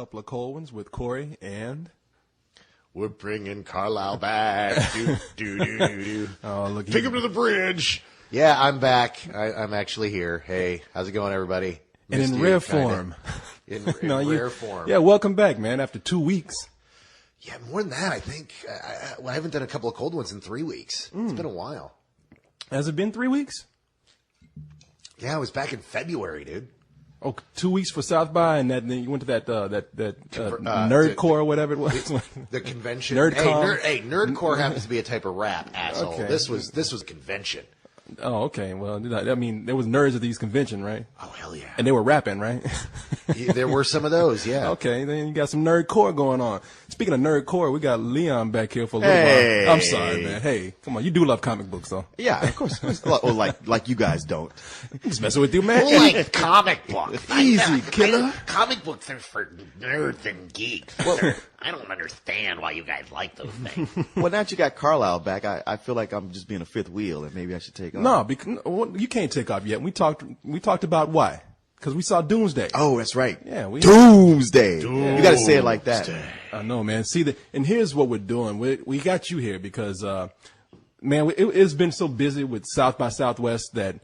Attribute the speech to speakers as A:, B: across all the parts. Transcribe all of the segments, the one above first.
A: couple of cold ones with Korey and...
B: We're bringing Carlisle back.
A: Oh, look,
B: Take him to the bridge. Yeah, I'm back. I'm actually here. Hey, how's it going, everybody?
A: And in rare form.
B: In rare form.
A: Yeah, welcome back, man, after 2 weeks.
B: Yeah, more than that, I think. I haven't done a couple of cold ones in 3 weeks. It's been a while.
A: Has it been 3 weeks?
B: Yeah, I was back in February, dude.
A: Oh, 2 weeks for South by, and then you went to that Nerdcore or whatever it was.
B: The convention.
A: Nerdcom.
B: Nerdcore happens to be a type of rap, asshole.
A: Okay.
B: This was a convention.
A: Oh, okay. Well, I mean, there was nerds at these convention, right?
B: Oh, hell yeah.
A: And they were rapping, right?
B: Yeah, there were some of those, yeah.
A: Okay, then you got some Nerdcore going on. Speaking of Nerdcore, we got Leon back here for a little while. I'm sorry, man. Hey, come on. You do love comic books, though.
C: Yeah, of course. Well, like you guys don't.
A: Just messing with you, man.
B: Like comic books.
A: Easy, killer.
D: Comic books are for nerds and geeks. Well, I don't understand why you guys like those things.
C: Well, now that you got Carlisle back, I feel like I'm just being a fifth wheel, and maybe I should take off.
A: No, because you can't take off yet. We talked about why. Because we saw Doomsday.
C: Oh, that's right.
A: Yeah,
C: Doomsday. You got to say it like that.
A: I know, man. See, and here's what we're doing. We got you here because, man, it's been so busy with South by Southwest that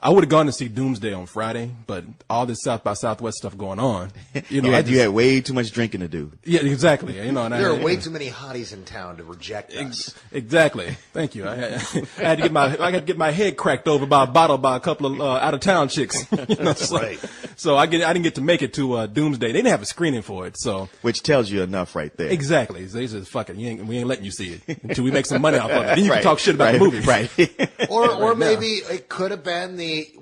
A: I would have gone to see Doomsday on Friday, but all this South by Southwest stuff going on, you Yeah, exactly. You know, and
B: there are way too many hotties in town to reject us.
A: Exactly. Thank you. I had to get my head cracked over by a bottle by a couple of out of town chicks. You know, so I didn't get to make it to Doomsday. They didn't have a screening for it, so
C: which tells you enough right there.
A: Exactly. They said, "Fuck it, we ain't letting you see it until we make some money off of it. Then you can talk shit about the movie,
C: right?"
B: Or maybe it could have been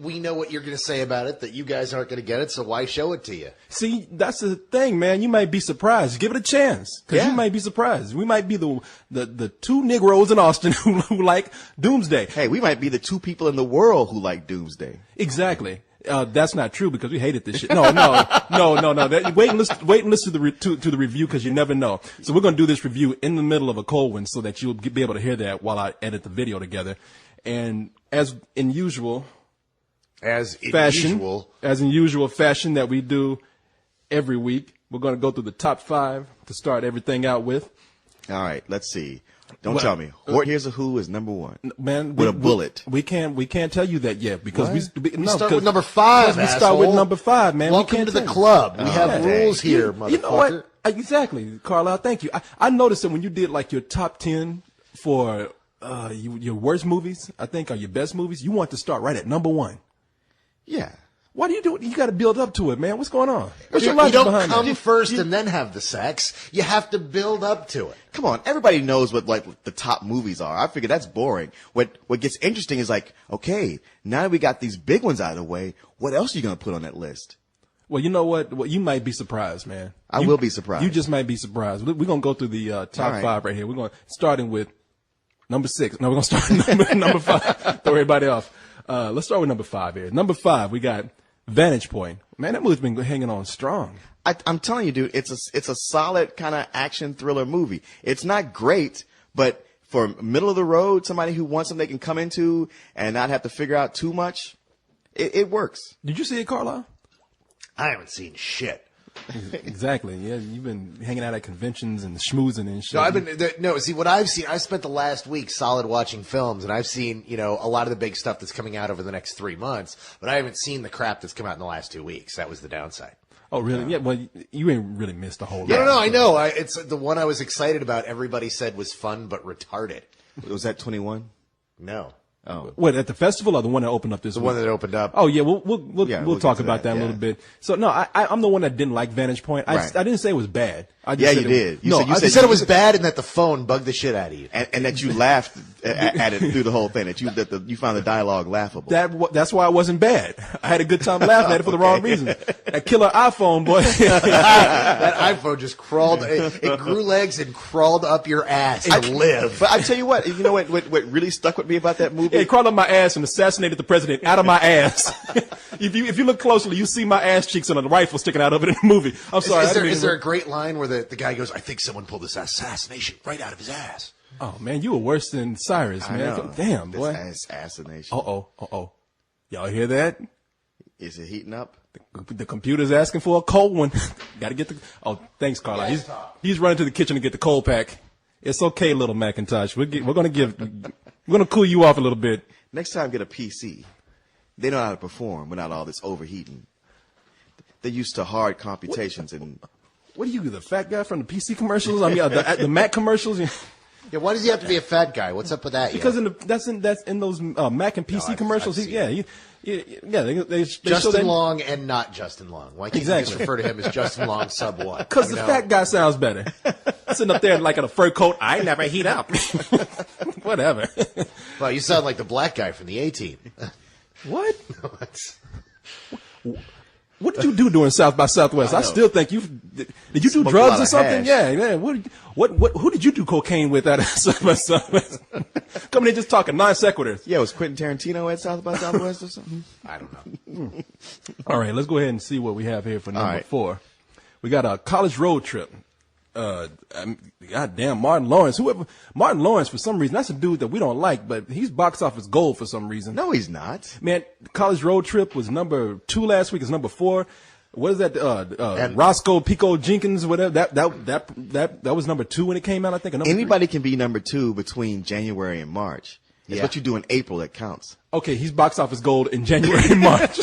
B: we know what you're going to say about it, that you guys aren't going to get it, so why show it to you?
A: See, that's the thing, man. You might be surprised. Give it a chance, because you might be surprised. We might be the two Negroes in Austin who like Doomsday.
C: Hey, we might be the two people in the world who like Doomsday.
A: Exactly. That's not true because we hated this shit. No. Wait and listen to the review because you never know. So we're going to do this review in the middle of a cold one so that you'll be able to hear that while I edit the video together. And as in usual fashion that we do every week, we're going to go through the top 5 to start everything out with.
C: All right, let's see. Don't tell me. Here's a Who is number 1.
A: Man,
C: with a bullet.
A: We can't tell you that yet because we
B: start with number 5.
A: We start with number 5, man.
B: Welcome to the club. We have rules here, motherfucker.
A: You know what? Exactly, Carlisle. Thank you. I noticed that when you did like your top 10 for your worst movies, I think, or your best movies, you want to start right at number 1.
C: Yeah.
A: Why do you do it? You got to build up to it, man. What's going on? What's your
B: logic
A: logic
B: behind it? You don't come first and then have the sex. You have to build up to it.
C: Come on, everybody knows what like the top movies are. I figure that's boring. What gets interesting is like, okay, now that we got these big ones out of the way, what else are you gonna put on that list?
A: Well, you know what? Well, you might be surprised, man.
C: I will be surprised.
A: You just might be surprised. We're gonna go through the top 5 right here. We're going starting with number 6. No, we're gonna start number 5. Throw everybody off. Let's start with number 5 here. Number 5, we got Vantage Point. Man, that movie's been hanging on strong.
C: I'm telling you, dude, it's a solid kind of action thriller movie. It's not great, but for middle of the road, somebody who wants something they can come into and not have to figure out too much, it works.
A: Did you see it, Carlisle?
B: I haven't seen shit.
A: Exactly. Yeah, you've been hanging out at conventions and schmoozing and shit.
B: See what I've seen. I spent the last week solid watching films, and I've seen a lot of the big stuff that's coming out over the next 3 months. But I haven't seen the crap that's come out in the last 2 weeks. That was the downside.
A: Oh, really? Yeah. Well, you ain't really missed a whole lot.
B: No. I know. It's the one I was excited about. Everybody said was fun but retarded.
C: Was that 21?
B: No.
C: Oh.
A: What, at the festival or the one that opened up this week?
B: The one that opened up.
A: Oh, yeah, we'll talk about that a little bit. So, no, I'm the one that didn't like Vantage Point. I didn't say it was bad.
C: You did.
B: You said it was bad and that the phone bugged the shit out of you.
C: And that you laughed at it through the whole thing, that you found the dialogue laughable.
A: That's why it wasn't bad. I had a good time laughing at it for the wrong reason. That killer iPhone, boy.
B: That iPhone just crawled, it grew legs and crawled up your ass to live.
C: But I tell you what really stuck with me about that movie?
A: It crawled up my ass and assassinated the president out of my ass. If you look closely, you see my ass cheeks and a rifle sticking out of it in the movie. I'm sorry.
B: Is there a great line where the guy goes, I think someone pulled this assassination right out of his ass?
A: Oh, man, you were worse than Cyrus, man. Damn, boy.
C: Assassination.
A: Uh-oh. Y'all hear that?
C: Is it heating up?
A: The computer's asking for a cold one. Got to get the. Oh, thanks, Carla. He's running to the kitchen to get the cold pack. It's okay, little Macintosh. We're gonna cool you off a little bit.
C: Next time, get a PC. They know how to perform without all this overheating. They're used to hard computations and.
A: What are you, the fat guy from the PC commercials? I mean, the Mac commercials.
B: Yeah, why does he have to be a fat guy? What's up with that?
A: Because that's in those Mac and PC commercials. They
B: Justin Long and not Justin Long. Why can't you just refer to him as Justin Long sub one?
A: Because the fat guy sounds better. Sitting up there like in a fur coat. I never heat up. Whatever.
B: Well, you sound like the black guy from the A-Team.
A: What? What did you do during South by Southwest? I still think did you do drugs or something? Yeah. Who did you do cocaine with at South by Southwest? Coming in just talking non sequiturs.
C: Yeah, was Quentin Tarantino at South by Southwest or something?
B: I don't know.
A: All right, let's go ahead and see what we have here for number 4. We got a college road trip. Goddamn, Martin Lawrence. Martin Lawrence, for some reason, that's a dude that we don't like, but he's box office gold for some reason.
C: No, he's not.
A: Man, College Road Trip was number 2 last week. It's number 4. What is that? Roscoe Pico Jenkins, whatever. That was number 2 when it came out, I think.
C: Anybody can be number 2 between January and March. It's what you do in April that counts.
A: Okay, he's box office gold in January and March.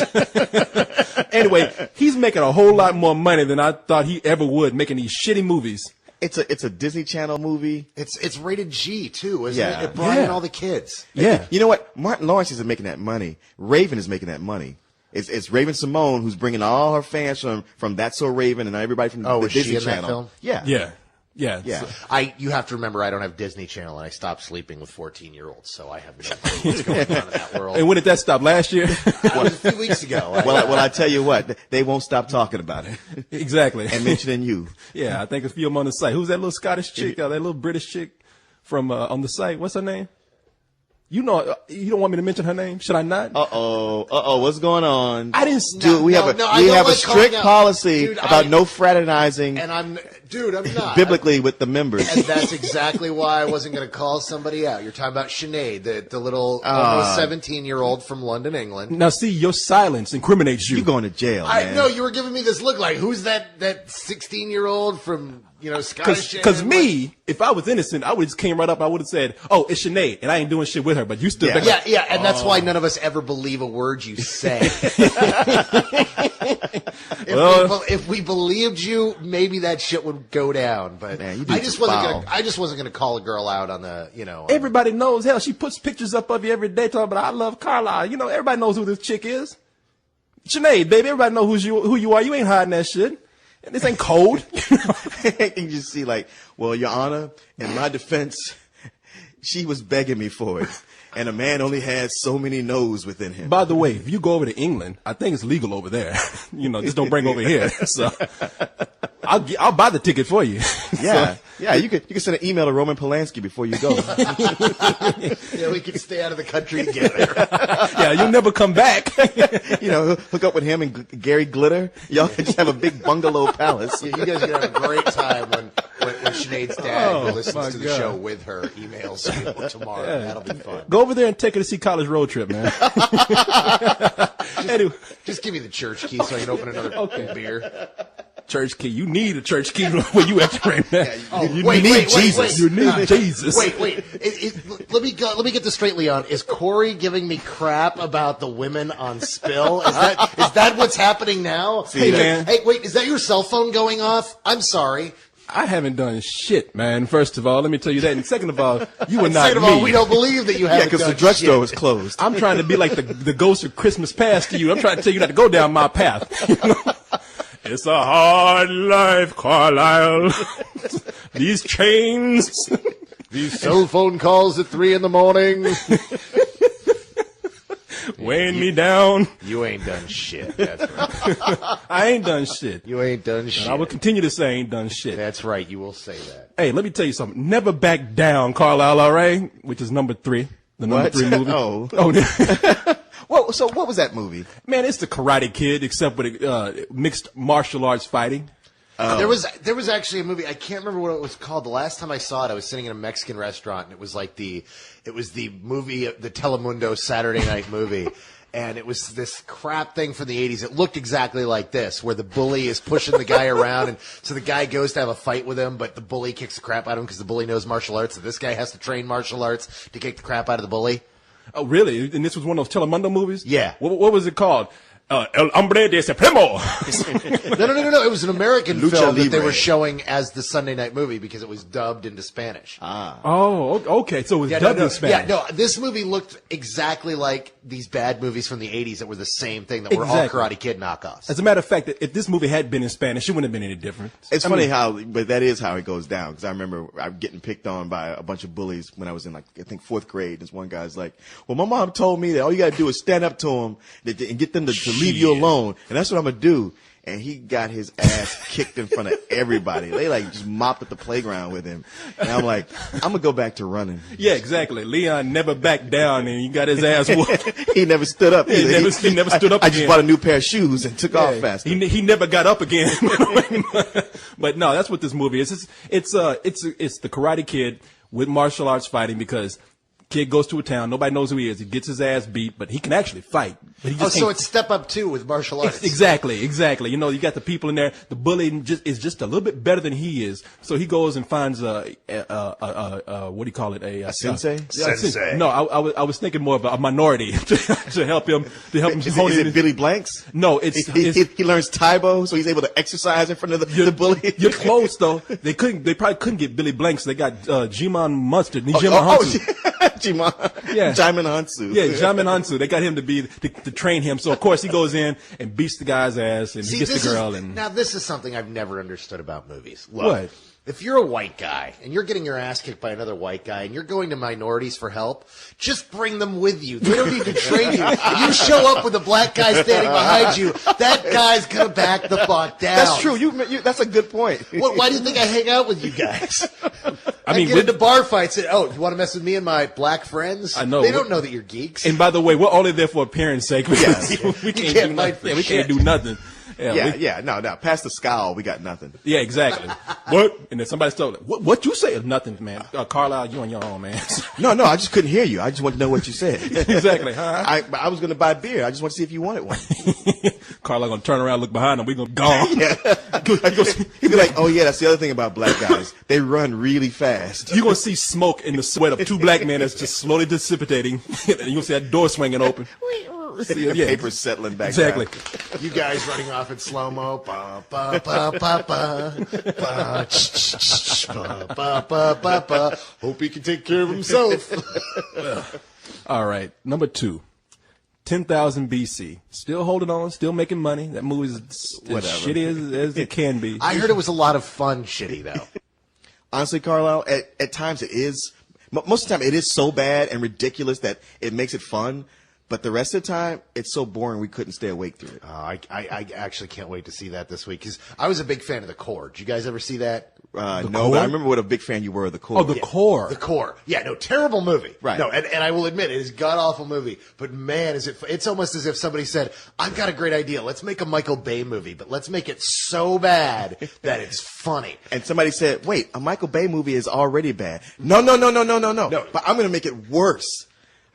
A: Anyway, he's making a whole lot more money than I thought he ever would making these shitty movies.
C: It's a Disney Channel movie.
B: It's rated G too, isn't it? It brought in all the kids.
C: Yeah. You know what? Martin Lawrence isn't making that money. Raven is making that money. It's Raven Simone who's bringing all her fans from That's So Raven and everybody from the Disney
B: she in
C: Channel.
B: That film?
A: Yeah.
C: Yeah.
B: You have to remember I don't have Disney Channel and I stopped sleeping with 14-year-olds, so I have no clue what's going on in that world.
A: And when did that stop? Last year?
B: It was a few weeks ago.
C: Well, I tell you what, they won't stop talking about it.
A: Exactly.
C: And mentioning you.
A: Yeah, I think a few of them on the site. Who's that little Scottish chick? That little British chick from on the site. What's her name? You know, you don't want me to mention her name? Should I not?
C: What's going on?
A: I didn't.
C: Dude, we have a strict policy about no fraternizing.
B: And I'm not.
C: Biblically with the members.
B: And that's exactly why I wasn't going to call somebody out. You're talking about Sinead, the little almost 17-year-old from London, England.
A: Now, see, your silence incriminates you.
C: You're going to jail, man.
B: No, you were giving me this look like, who's that 16-year-old from, Scottish?
A: Because me, if I was innocent, I would just came right up. I would have said, "Oh, it's Sinead,and I ain't doing shit with her." But you still,
B: yeah, and that's why none of us ever believe a word you say. If we believed you, maybe that shit would go down. But
C: man,
B: I just wasn't gonna call a girl out on the,
A: Everybody knows. Hell, she puts pictures up of you every day talking about I love Carlisle. Everybody knows who this chick is. Sinead, baby, everybody knows who you are. You ain't hiding that shit. And this ain't cold.
C: You just see well, Your Honor, in my defense, she was begging me for it. And a man only has so many no's within him.
A: By the way, if you go over to England, I think it's legal over there. Just don't bring over here. So I'll buy the ticket for you.
C: Yeah. Yeah, you could send an email to Roman Polanski before you go.
B: Yeah, we could stay out of the country together.
A: Yeah, you'll never come back.
C: Hook up with him and Gary Glitter. Y'all can just have a big bungalow palace.
B: Yeah, you guys can have a great time when Sinead's dad who listens to the show with her emails you tomorrow. Yeah. That'll be fun.
A: Go over there and take her to see College Road Trip, man. Anyway,
B: just give me the church key so I can open another beer.
A: Church key. You need a church key where you at right now. You
B: need
A: Jesus. You need Jesus.
B: Wait. Let me get this straight, Leon. Is Korey giving me crap about the women on Spill? Is that what's happening now?
A: Hey, man.
B: Hey, wait. Is that your cell phone going off? I'm sorry.
A: I haven't done shit, man. First of all, let me tell you that. And second of all, you are not
B: second of all, we don't believe that you haven't done shit.
C: Yeah, because the drugstore is closed.
A: I'm trying to be like the ghost of Christmas past to you. I'm trying to tell you not to go down my path. It's a hard life, Carlisle. These chains.
B: These cell phone calls at 3 a.m.
A: weighing me down.
B: You ain't done shit. That's right.
A: I ain't done shit.
B: You ain't done shit.
A: And I will continue to say I ain't done shit.
B: That's right. You will say that.
A: Hey, let me tell you something. Never Back Down, Carlisle, all right? Which is number 3. The number 3 movie.
C: Oh. Well, so what was that movie?
A: Man, it's the Karate Kid, except with mixed martial arts fighting.
B: There was actually a movie. I can't remember what it was called. The last time I saw it, I was sitting in a Mexican restaurant, and it was the movie, the Telemundo Saturday night movie. and it was this crap thing from the 80s. It looked exactly like this, where the bully is pushing the guy around, and so the guy goes to have a fight with him, but the bully kicks the crap out of him because the bully knows martial arts, so this guy has to train martial arts to kick the crap out of the bully.
A: Oh, really? And this was one of those Telemundo movies?
B: Yeah.
A: What was it called? El Hombre de Supremo.
B: No. It was an American
C: Lucha
B: film that they
C: Libre.
B: were showing as the Sunday night movie because it was dubbed into Spanish.
A: Oh, okay. So it was dubbed in Spanish.
B: Yeah, no, this movie looked exactly like these bad movies from the 80s that were the same thing, that were
A: Exactly.
B: all Karate Kid knockoffs.
A: As a matter of fact, if this movie had been in Spanish, it wouldn't have been any different.
C: It's funny but that is how it goes down. Because I remember I'm getting picked on by a bunch of bullies when I was in, like, I think 4th grade. This one guy's like, well, my mom told me that all you got to do is stand up to them and get them to leave you alone. And that's what I'm going to do. And he got his ass kicked in front of everybody. They like just mopped at the playground with him. And I'm like, I'm going to go back to running.
A: Yeah, exactly. Leon never backed down and he got his ass whooped.
C: He never stood up.
A: He never stood up
C: I
A: again.
C: just bought a new pair of shoes and took off faster.
A: He never got up again. But no, that's what this movie is. It's the Karate Kid with martial arts fighting, because kid goes to a town, nobody knows who he is. He gets his ass beat, but he can actually fight. But he just
B: so it's Step Up 2 with martial arts.
A: Exactly. You know, you got the people in there. The bully is just a little bit better than he is. So he goes and finds what do you call it? A
C: sensei?
B: Sensei.
A: No, I was thinking more of a minority to help him hone
C: Is
A: in.
C: it Billy Blanks?
A: No,
C: he learns Taibo, so he's able to exercise in front of the bully.
A: You're close though. They probably couldn't get Billy Blanks. They got Jimon Mustard.
C: Jimon Hansu.
A: Yeah, Jamin Hansu. They got him to train him. So of course he goes in and beats the guy's ass and he gets the girl.
B: Now this is something I've never understood about movies. Look,
A: What?
B: if you're a white guy and you're getting your ass kicked by another white guy and you're going to minorities for help, just bring them with you. They don't need to train you. You show up with a black guy standing behind you, that guy's gonna back the fuck down.
C: That's true. That's a good point.
B: Why do you think I hang out with you guys? I
A: mean,
B: get into bar fights and, you want to mess with me and my black friends?
A: I know.
B: They don't know that you're geeks.
A: And by the way, we're only there for appearance sake. Because we can't do nothing. We can't do nothing.
C: No. Past the scowl, we got nothing.
A: Yeah, exactly. What? And then somebody started, what you say? Nothing, man. Carlisle, you on your own, man.
C: No, I just couldn't hear you. I just want to know what you said.
A: Exactly. Huh?
C: I was going to buy beer. I just want to see if you wanted one.
A: Carlisle gonna turn around, look behind him. We gonna go.
C: Yeah. He'd be like, oh yeah, that's the other thing about black guys. They run really fast.
A: You're gonna see smoke in the sweat of two black men that's just slowly dissipating. And you're gonna see that door swinging open.
C: The paper's settling back
A: Exactly.
C: down.
B: You guys running off in slow-mo. Ba, ba, ba, ba, ba. Ba, ch, ch, ch, ba, ba, ba, ba, ba. Hope he can take care of himself.
A: All right. Number 2. 10,000 BC. Still holding on, still making money. That movie's as shitty as it can be.
B: I heard it was a lot of fun shitty, though.
C: Honestly, Carlisle, at times it is. Most of the time it is so bad and ridiculous that it makes it fun. But the rest of the time, it's so boring we couldn't stay awake through it.
B: I actually can't wait to see that this week because I was a big fan of The Core. Did you guys ever see that?
C: No, but I remember what a big fan you were of The Core.
A: Oh, The Core.
B: The Core. Yeah, no, terrible movie.
C: Right.
B: No, and I will admit, it is a god-awful movie. But man, it's almost as if somebody said, I've got a great idea. Let's make a Michael Bay movie, but let's make it so bad that it's funny.
C: And somebody said, wait, a Michael Bay movie is already bad. No. But I'm going to make it worse.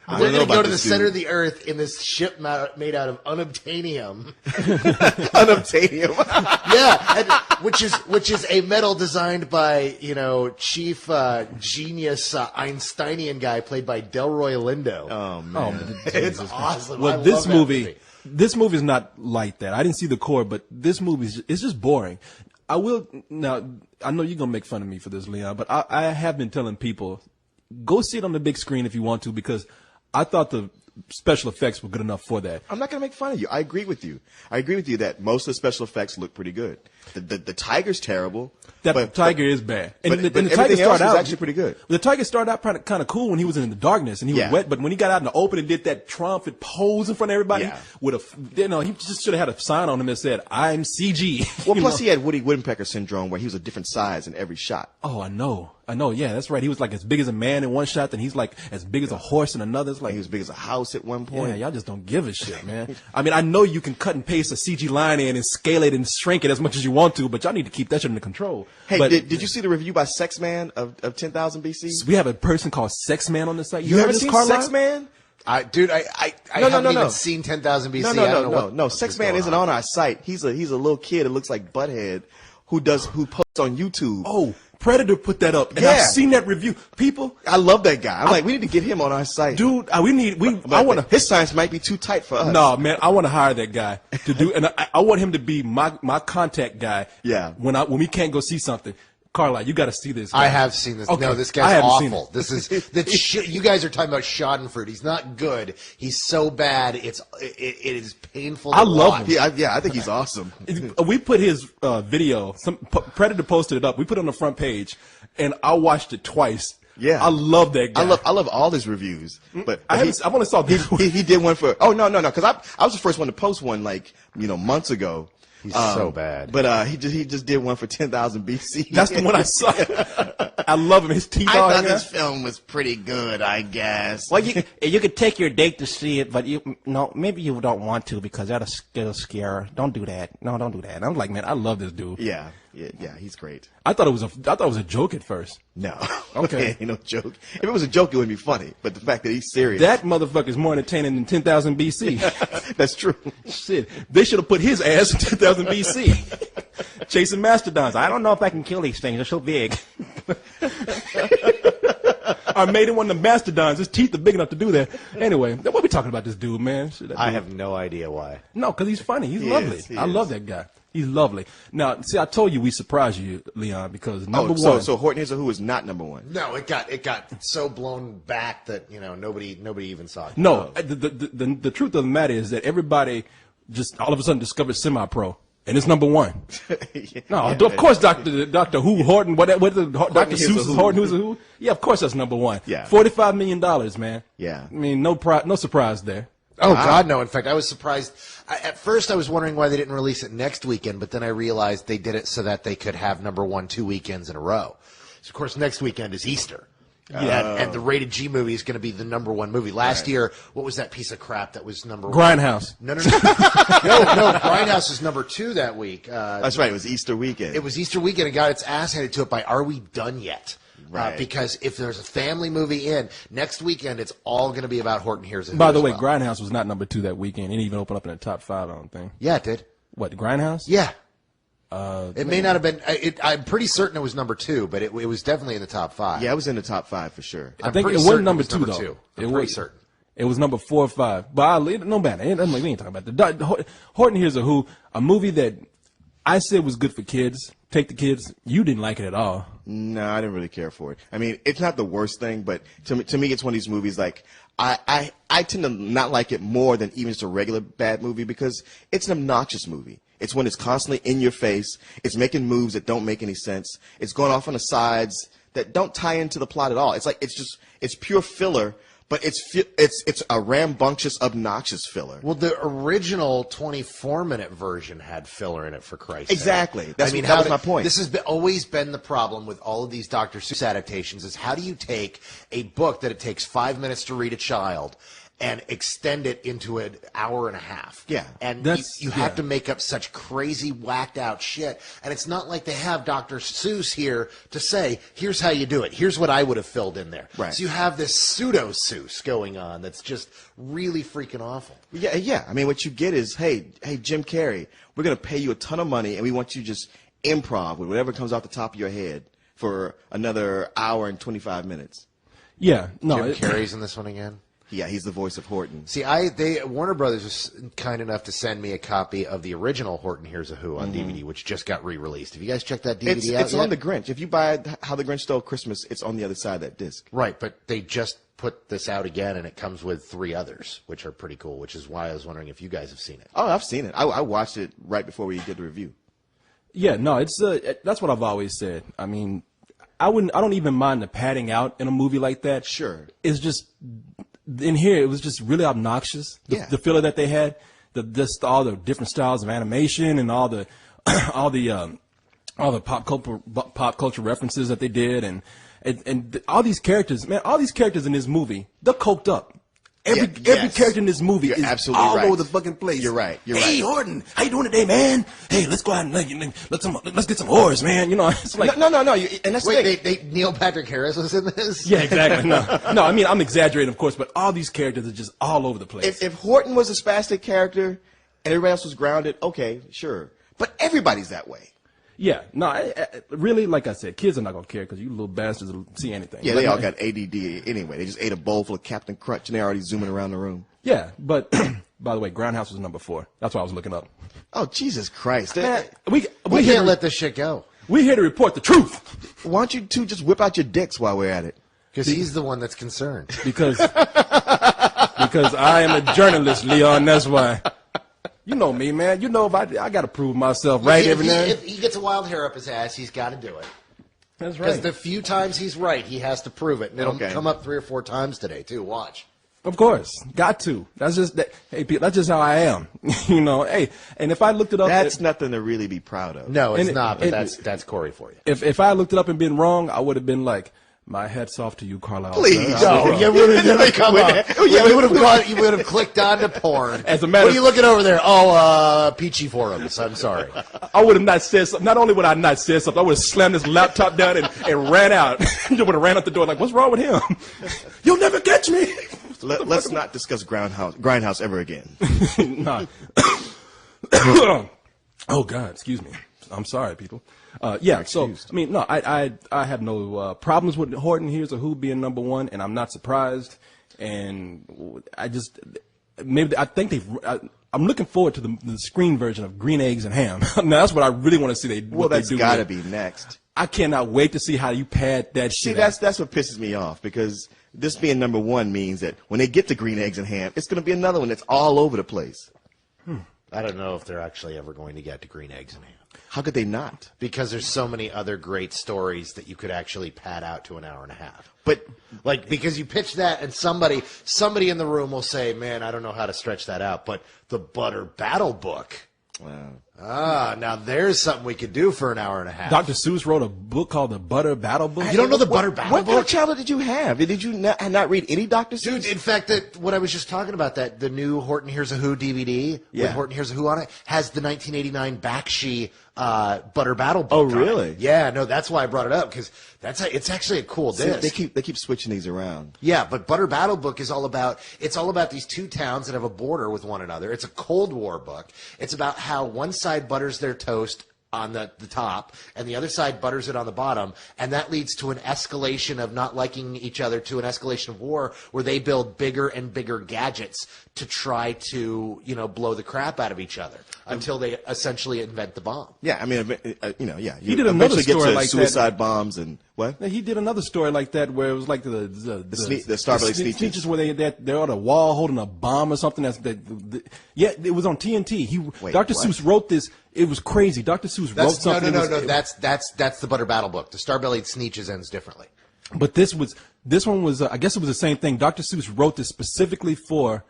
B: We're going to go to the center of the earth in this ship made out of unobtainium.
C: Unobtainium.
B: Yeah, which is a metal designed by, chief genius Einsteinian guy played by Delroy Lindo.
C: Oh, man.
B: It's awesome.
A: Well,
B: I
A: this
B: love that
A: movie is not like that. I didn't see The Core, but this movie is just boring. I know you're going to make fun of me for this, Leon, but I have been telling people, go see it on the big screen if you want to, because I thought the special effects were good enough for that.
C: I'm not going to make fun of you. I agree with you. that most of the special effects look pretty good. The tiger's terrible.
A: That tiger is bad.
C: But everything else was actually pretty good.
A: The tiger started out kind of cool when he was in the darkness and he was wet, but when he got out in the open and did that triumphant pose in front of everybody, he just should have had a sign on him that said, "I'm CG."
C: Well, plus he had Woody Woodpecker syndrome where he was a different size in every shot.
A: Oh, I know. Yeah, that's right. He was like as big as a man in one shot, then he's like as big as a horse in another. It's like
C: he was big as a house at one point.
A: Yeah, y'all just don't give a shit, man. I mean, I know you can cut and paste a CG line in and scale it and shrink it as much as you want to, but y'all need to keep that shit under control.
C: Hey,
A: but,
C: did you see the review by Sex Man of 10,000 BC?
A: We have a person called Sex Man on the site.
C: You haven't
A: heard
C: seen
A: Carlisle?
C: Sex Man?
B: Dude, I
C: No,
B: haven't even
C: no.
B: seen 10,000 BC. I don't know
C: No. Sex Man isn't on our site. He's a little kid that looks like Butthead who posts on YouTube.
A: Oh, Predator put that up, and
C: Yeah.
A: I've seen that review. People,
C: I love that guy. I'm like, we need to get him on our site,
A: dude, I want to.
C: His science might be too tight for us.
A: No, man, I want to hire that guy to do, and I want him to be my contact guy.
C: Yeah.
A: When we can't go see something, Carla, you got to see this guy.
B: I have seen this.
A: Okay.
B: No, this
A: I
B: guy's
A: haven't seen
B: awful.
A: it.
B: This is you guys are talking about Schadenfreude. He's not good. He's so bad. It is painful.
A: I love
B: watch.
A: him.
C: I think he's awesome.
A: We put his video. Predator posted it up. We put it on the front page, and I watched it twice.
C: Yeah.
A: I love that guy.
C: I love all his reviews, but
A: I only saw this one.
C: he did one for. Oh no, because I was the first one to post one months ago.
B: He's so bad.
C: But he just did one for 10,000 BC.
A: That's the one I saw. I love him. His teeth
C: I
A: are
C: thought
A: hanging out.
C: this film was pretty good, I guess.
E: Well, you could take your date to see it, but maybe you don't want to because that'll scare her. Don't do that. No, don't do that. I'm like, man, I love this dude.
C: Yeah, he's great.
A: I thought it was a joke at first.
C: No,
A: Okay.
C: ain't no joke. If it was a joke, it wouldn't be funny. But the fact that he's serious,
A: That motherfucker is more entertaining than 10,000 BC.
C: that's true.
A: Shit, they should have put his ass in 10,000 BC, chasing mastodons.
E: I don't know if I can kill these things. They're so big.
A: I made him one of the mastodons. His teeth are big enough to do that. Anyway, what are we talking about this dude, man?
B: I have no idea why.
A: No, because he's funny. He's
C: He
A: lovely.
C: is, he
A: I
C: is.
A: love that guy. He's lovely. Now, see, I told you we surprised you, Leon, because number
C: so,
A: one.
C: So Horton Hears a Who is not number one.
B: No, it got so blown back that nobody even saw it.
A: No, the truth of the matter is that everybody just all of a sudden discovered Semi-Pro, and it's number one. No, of course, Doctor Who, Horton, what the Dr.
C: Hears a
A: Seuss,
C: Who.
A: Horton Who's a Who? Yeah, of course that's number one.
C: Yeah.
A: $45 million, man.
C: Yeah.
A: I mean, no surprise there.
B: Oh God, no! In fact, I was surprised. At first, I was wondering why they didn't release it next weekend, but then I realized they did it so that they could have number one 2 weekends in a row. So, of course, next weekend is Easter. And the rated G movie is going to be the number one movie. Last year, what was that piece of crap that was number one?
A: Grindhouse.
B: No. Grindhouse was number 2 that week.
C: That's right. It was Easter weekend.
B: It was Easter weekend and got its ass handed to it by Are We Done Yet?
C: Right.
B: Because if there's a family movie next weekend, it's all going to be about Horton Hears a Who
A: By the
B: as
A: way,
B: well.
A: Grindhouse was not number 2 that weekend. It didn't even open up in the top 5, I don't think.
B: Yeah, it did.
A: What, the Grindhouse?
B: Yeah. It may not have been. I'm pretty certain it was number 2, but it was definitely in the top 5.
C: yeah, it was in the top 5 for sure.
A: I
B: I'm
A: think it
B: pretty
A: wasn't
B: certain
A: number
B: it was
A: 2, though.
B: number 2.
A: It
B: I'm pretty
A: was
B: certain.
A: It was number 4 or 5. But no matter. We ain't talking about that. Horton Hears a Who, a movie that I said was good for kids. Take the kids. You didn't like it at all.
C: No, I didn't really care for it. I mean, it's not the worst thing, but to me, it's one of these movies like I tend to not like it more than even just a regular bad movie because it's an obnoxious movie. It's when it's constantly in your face. It's making moves that don't make any sense. It's going off on the sides that don't tie into the plot at all. It's like it's pure filler, but it's a rambunctious, obnoxious filler.
B: Well, the original 24-minute version had filler in it, for Christ's sake.
C: Exactly. That
B: how
C: was my point.
B: This has always been the problem with all of these Dr. Seuss adaptations is how do you take a book that it takes 5 minutes to read a child and extend it into an hour and a half.
C: Yeah.
B: And
A: That's-
B: you have
A: yeah.
B: to make up such crazy, whacked out shit. And it's not like they have Dr. Seuss here to say, here's how you do it. Here's what I would have filled in there.
C: Right.
B: So you have this pseudo Seuss going on that's just really freaking awful.
C: Yeah. I mean, what you get is, hey, Jim Carrey, we're going to pay you a ton of money, and we want you to just improv with whatever comes off the top of your head for another hour and 25 minutes.
A: Yeah. No.
B: Jim Carrey's in this one again.
C: Yeah, he's the voice of Horton.
B: See, Warner Brothers was kind enough to send me a copy of the original Horton Hears a Who on DVD, which just got re-released. Have you guys checked that DVD out
C: It's
B: yet?
C: on the Grinch. If you buy How the Grinch Stole Christmas, it's on the other side of that disc.
B: Right, but they just put this out again, and it comes with 3 others, which are pretty cool, which is why I was wondering if you guys have seen it.
C: Oh, I've seen it. I watched it right before we did the review.
A: Yeah, no, it's that's what I've always said. I mean, I don't even mind the padding out in a movie like that.
C: Sure.
A: It's just in here it was just really obnoxious.
C: Yeah.
A: The filler that they had, all the different styles of animation and all the all the pop culture references that they did and all these characters, man, all these characters in this movie, they're coked up. Every
C: yes.
A: character in this movie
C: You're
A: is
C: absolutely
A: all
C: right.
A: over the fucking place.
C: You're right. You're
A: hey,
C: right.
A: Horton, how you doing today, man? Hey, let's go out and let's get some whores, man. You know, it's like
C: No. And that's the thing.
B: Wait, Neil Patrick Harris was in this?
A: yeah, exactly. No. I mean, I'm exaggerating, of course, but all these characters are just all over the place.
C: If Horton was a spastic character and everybody else was grounded, okay, sure. But everybody's that way.
A: Yeah, no, I really, like I said, kids are not gonna care because you little bastards will see anything.
C: Yeah,
A: Like,
C: they all got ADD anyway. They just ate a bowl full of Captain Crunch and they're already zooming around the room.
A: Yeah, but by the way, Grindhouse was number 4. That's what I was looking up.
C: Oh, Jesus Christ.
A: Man,
B: We can't let this shit go.
A: we're here to report the truth
C: Why don't you two just whip out your dicks while we're at it?
B: Because he's the one that's concerned.
A: because I am a journalist, Leon. That's why. You know me, man. You know if I got to prove myself right every now.
B: If he gets a wild hair up his ass, he's got to do it.
A: That's
B: Because
A: right.
B: the few times he's right, he has to prove it. And it'll
C: Okay.
B: come up 3 or 4 times today, too. Watch.
A: Of course, got to. That's just that. Hey, Pete, that's just how I am. You know. Hey, and if I looked it up,
C: That's nothing to really be proud of.
B: No, it's
A: And
B: not, but
A: it-
B: that's Korey for you.
A: if I looked it up and been wrong, I would have been like, my hat's off to you, Carlisle.
C: Please,
A: sir.
C: no.
B: You would have never come up.
C: Oh, yeah,
B: You would have gone. You would have clicked on to porn.
A: As a matter
B: what are you looking over there? Oh, Peachy Forums. I'm sorry.
A: I would have not said something. Not only would I not say something, I would have slammed his laptop down and ran out. You would have ran out the door like, what's wrong with him? You'll never catch me.
C: Let's not discuss Grindhouse ever again.
A: Nah. Oh God, excuse me. I'm sorry, people. Yeah, so I mean, no, I have no problems with Horton Hears a Who being number 1, and I'm not surprised. And I just I think I'm looking forward to the screen version of Green Eggs and Ham. Now that's what I really want to see.
C: Well, that's got to be next.
A: I cannot wait to see how you pad that
C: See,
A: shit.
C: that's what pisses me off, because this being number 1 means that when they get to Green Eggs and Ham, it's going to be another one that's all over the place.
B: I don't know if they're actually ever going to get to Green Eggs and Ham.
C: How could they not?
B: Because there's so many other great stories that you could actually pad out to an hour and a half.
C: But
B: Like, because you pitch that and somebody in the room will say, man, I don't know how to stretch that out, but the Butter Battle book. Now there's something we could do for an hour and a half.
A: Dr. Seuss wrote a book called The Butter Battle Book.
B: You don't know the Butter Battle
C: what kind
B: book?
C: of childhood did you have? Did you not read any Dr. Seuss?
B: Dude, in fact, what I was just talking about, the new Horton Hears a Who DVD
C: Yeah.
B: with Horton Hears a Who on it has the 1989 Bakshi Butter Battle book.
C: Oh,
B: on it.
C: really?
B: Yeah, no, that's why I brought it up, because it's actually a cool
C: See,
B: disc.
C: they keep switching these around.
B: Yeah, but Butter Battle book is all about these two towns that have a border with one another. It's a Cold War book. It's about how one side butters their toast on the top, and the other side butters it on the bottom, and that leads to an escalation of not liking each other, to an escalation of war, where they build bigger and bigger gadgets to try to, blow the crap out of each other until they essentially invent the bomb.
C: Yeah, I mean, yeah.
A: He did another
C: eventually get
A: story
C: to
A: like that.
C: suicide bombs and what?
A: He did another story like that where it was like the
C: Starbelly Sneetches.
A: where they're on a wall holding a bomb or something. Yeah, it was on TNT. Dr.
C: what?
A: Seuss wrote this. It was crazy. Dr. Seuss wrote something.
B: No. That's the Butter Battle book. The Starbellied Sneetches ends differently.
A: But this one was I guess it was the same thing. Dr. Seuss wrote this specifically for.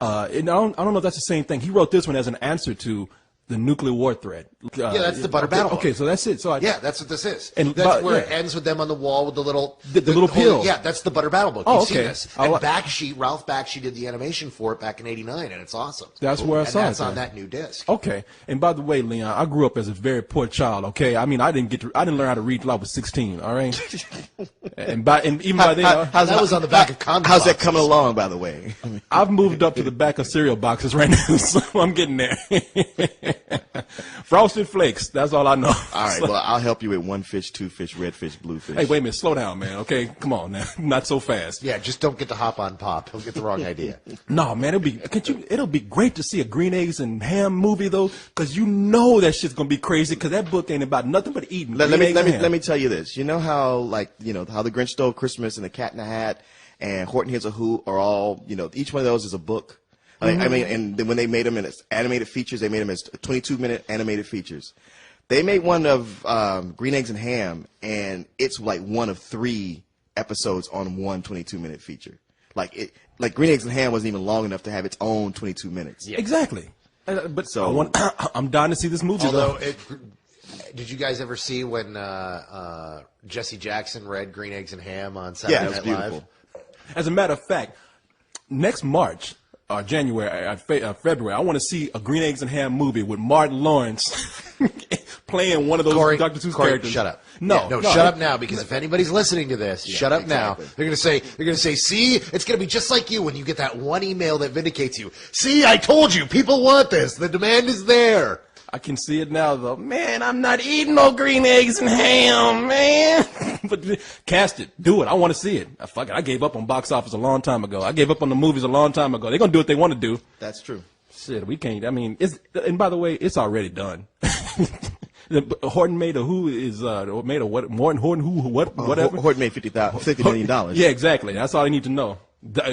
A: And I don't know if that's the same thing. He wrote this one as an answer to the nuclear war threat.
B: Yeah, that's the Butter Battle book.
A: Okay, so that's it. So
B: Yeah, that's what this is.
A: And
B: that's where
A: yeah.
B: it ends with them on the wall with the little
A: little pill.
B: Yeah, that's the Butter Battle book.
A: Oh,
B: You've seen
A: okay.
B: this.
A: I
B: And
A: li-
B: Ralph Bakshi did the animation for it back in '89, and it's awesome.
A: That's where I saw
B: And that's
A: it,
B: on
A: then.
B: that new disc.
A: Okay. And by the way, Leon, I grew up as a very poor child. Okay, I mean I didn't learn how to read till I was 16. All right. and even by then,
B: That was on the back of condom
C: How's that
B: boxes.
C: coming along, by the way?
A: I've moved up to the back of cereal boxes right now, so I'm getting there. Frosted Flakes. That's all I know.
C: All right, well, I'll help you with 1 fish, 2 fish, red fish, blue fish.
A: Hey, wait a minute. Slow down, man. Okay, come on now. Not so fast.
B: Yeah, just don't get the hop on pop. He'll get the wrong idea.
A: No, man. It'll be great to see a Green Eggs and Ham movie though, because you know that shit's gonna be crazy. Because that book ain't about nothing but eating.
C: Let
A: green eggs and ham.
C: me tell you this. You know how how the Grinch Stole Christmas and the Cat in the Hat and Horton Hears a Who are all, each one of those is a book. I mean, and then when they made them in animated features, they made them as 22-minute animated features. They made one of Green Eggs and Ham, and it's like one of 3 episodes on one 22-minute feature. Like Green Eggs and Ham wasn't even long enough to have its own 22 minutes.
B: Yeah.
A: Exactly. But
C: So-
A: I'm dying to see this movie
B: Although,
A: though.
B: did you guys ever see when Jesse Jackson read Green Eggs and Ham on
C: Yeah,
B: Saturday
C: it was
B: Night
C: beautiful.
B: Live?
A: As a matter of fact, next March. January, February. I want to see a Green Eggs and Ham movie with Martin Lawrence playing one of those
B: Corey,
A: Dr. Seuss
B: Corey,
A: characters.
B: shut up.
A: No,
B: no, shut up now, because if anybody's listening to this, shut up
C: exactly.
B: now. They're gonna say, see, it's gonna be just like you when you get that one email that vindicates you. See, I told you, people want this. The demand is there.
A: I can see it now, though. Man, I'm not eating no green eggs and ham, man. But cast it. Do it. I want to see it. Fuck it. I gave up on box office a long time ago. I gave up on the movies a long time ago. They're going to do what they want to do.
C: That's true.
A: Shit, we can't. I mean, and by the way, it's already done. Horton made a who is, made a what? Morton Horton who, what, whatever.
C: Horton made $50 million.
A: Yeah, exactly. That's all I need to know.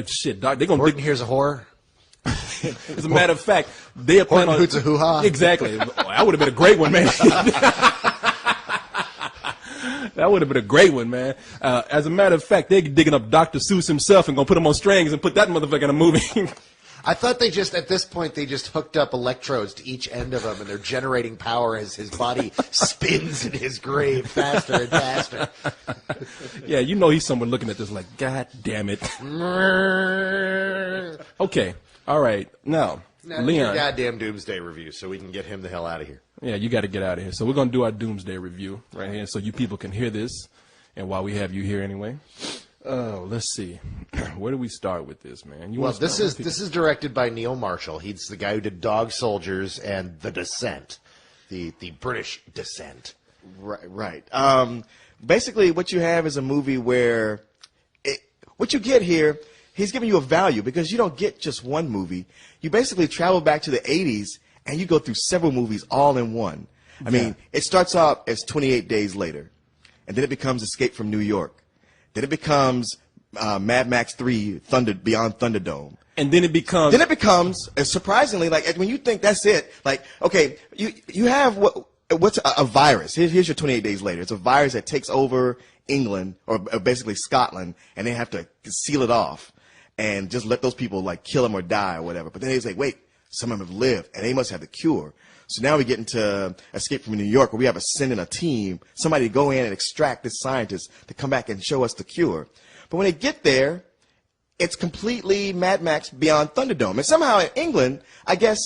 A: Shit, Doc, they're going to
B: Horton here's a horror.
A: As a matter of fact, they are planning on.
B: Hoots a hoo-ha.
A: Exactly. That would have been a great one, man. That would have been a great one, man. As a matter of fact, they're digging up Dr. Seuss himself and going to put him on strings and put that motherfucker in a movie.
B: I thought they just, at this point, they just hooked up electrodes to each end of him, and they're generating power as his body spins in his grave faster and faster.
A: Yeah, you know he's somewhere looking at this like, God damn it. Okay. All right. Now
B: Leon. Your goddamn Doomsday review so we can get him the hell out of here.
A: Yeah, you got to get out of here. So we're going to do our Doomsday review right here so you people can hear this. And while we have you here anyway. Let's see. Where do we start with this, man?
B: This is directed by Neil Marshall. He's the guy who did Dog Soldiers and The Descent, the British Descent.
C: Right. Basically, what you have is a movie where what you get here, he's giving you a value because you don't get just one movie. You basically travel back to the 80s and you go through several movies all in one. I mean, it starts off as 28 Days Later, and then it becomes Escape from New York. Then it becomes Mad Max 3 Beyond Thunderdome.
A: And then it becomes
C: surprisingly, like when you think that's it, like, okay, you have what's a virus. Here's your 28 Days Later. It's a virus that takes over England, or basically Scotland, and they have to seal it off and just let those people like kill them or die or whatever. But then they say, wait, some of them have lived, and they must have the cure. So now we get into Escape from New York, where we have to send in a team, somebody to go in and extract this scientist to come back and show us the cure. But when they get there, it's completely Mad Max Beyond Thunderdome. And somehow in England, I guess,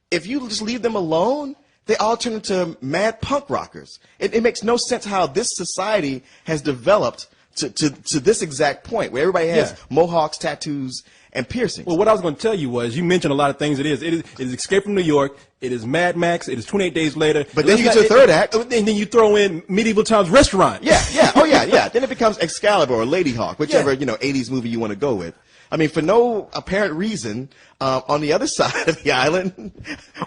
C: if you just leave them alone, they all turn into mad punk rockers. It makes no sense how this society has developed to this exact point, where everybody has mohawks, tattoos, and piercings.
A: Well, what I was going to tell you was, you mentioned a lot of things. It is Escape from New York. It is Mad Max. It is 28 Days Later.
C: But then you get to the third act.
A: And then you throw in Medieval Times Restaurant.
C: Yeah. Oh, yeah. Then it becomes Excalibur or Lady Hawk, whichever, 80s movie you want to go with. I mean, for no apparent reason, on the other side of the island,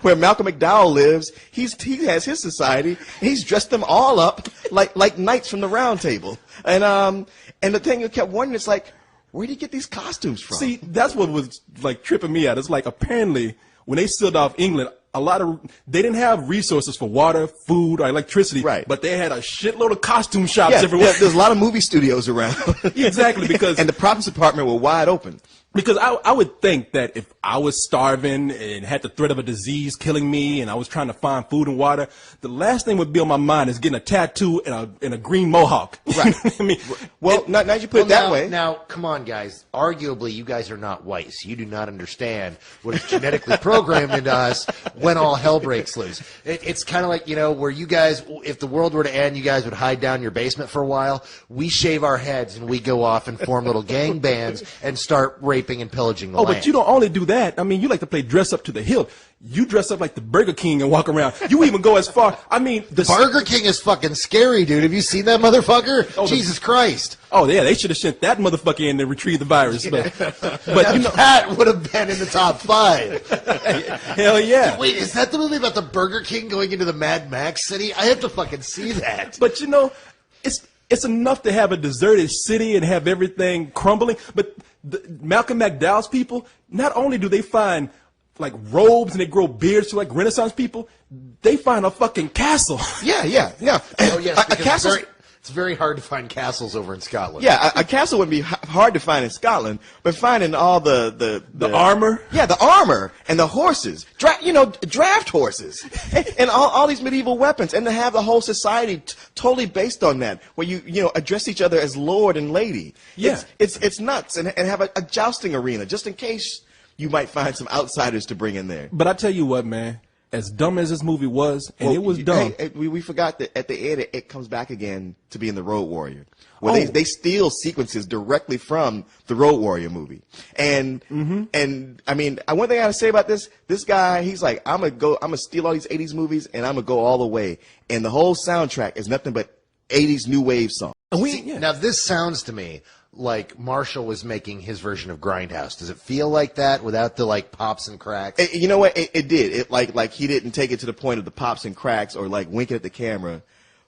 C: where Malcolm McDowell lives, he has his society. He's dressed them all up like knights from the Round Table. And the thing you kept wondering, it's like, where do you get these costumes from?
A: See, that's what was like tripping me out. It's like, apparently when they sealed off England, they didn't have resources for water, food, or electricity.
C: Right.
A: But they had a shitload of costume shops everywhere.
C: Yeah, there's a lot of movie studios around.
A: Exactly, because
C: and the props department were wide open.
A: Because I would think that if I was starving and had the threat of a disease killing me and I was trying to find food and water, the last thing would be on my mind is getting a tattoo and a green mohawk.
C: Right.
A: I mean,
C: now you put it that way.
B: Now, come on, guys. Arguably, you guys are not white, so you do not understand what is genetically programmed into us when all hell breaks loose. It's kind of like, where you guys, if the world were to end, you guys would hide down your basement for a while. We shave our heads and we go off and form little gang bands and start raping and pillaging the land.
A: But you don't only do that. I mean, you like to play dress up to the hilt. You dress up like the Burger King and walk around. You even go as far. I mean, the
B: Burger King is fucking scary, dude. Have you seen that motherfucker? Oh, Jesus Christ.
A: Oh, yeah, they should have sent that motherfucker in to retrieve the virus. But
B: that would have been in the top 5.
A: Hell yeah.
B: Wait, is that the movie about the Burger King going into the Mad Max city? I have to fucking see that.
A: But it's enough to have a deserted city and have everything crumbling. But Malcolm McDowell's people, not only do they find like robes and they grow beards to like Renaissance people, they find a fucking castle.
C: Yeah.
B: Oh, yes,
C: a castle.
B: It's very hard to find castles over in Scotland.
C: Yeah, a castle would be hard to find in Scotland, but finding all the
A: armor?
C: Yeah, the armor and the horses, draft horses, and all these medieval weapons, and to have the whole society totally based on that, where you address each other as lord and lady.
A: Yeah.
C: It's nuts, and have a jousting arena just in case you might find some outsiders to bring in there.
A: But I tell you what, man. As dumb as this movie was, and it was dumb.
C: Hey, we forgot that at the end it comes back again to being the Road Warrior, where they steal sequences directly from the Road Warrior movie. And I mean, one thing I gotta say about this guy, he's like, I'm gonna steal all these 80s movies and I'm gonna go all the way. And the whole soundtrack is nothing but 80s new wave songs.
B: Now this sounds to me like Marshall was making his version of Grindhouse. Does it feel like that without the like pops and cracks?
C: You know what? It did. It like he didn't take it to the point of the pops and cracks or like winking at the camera,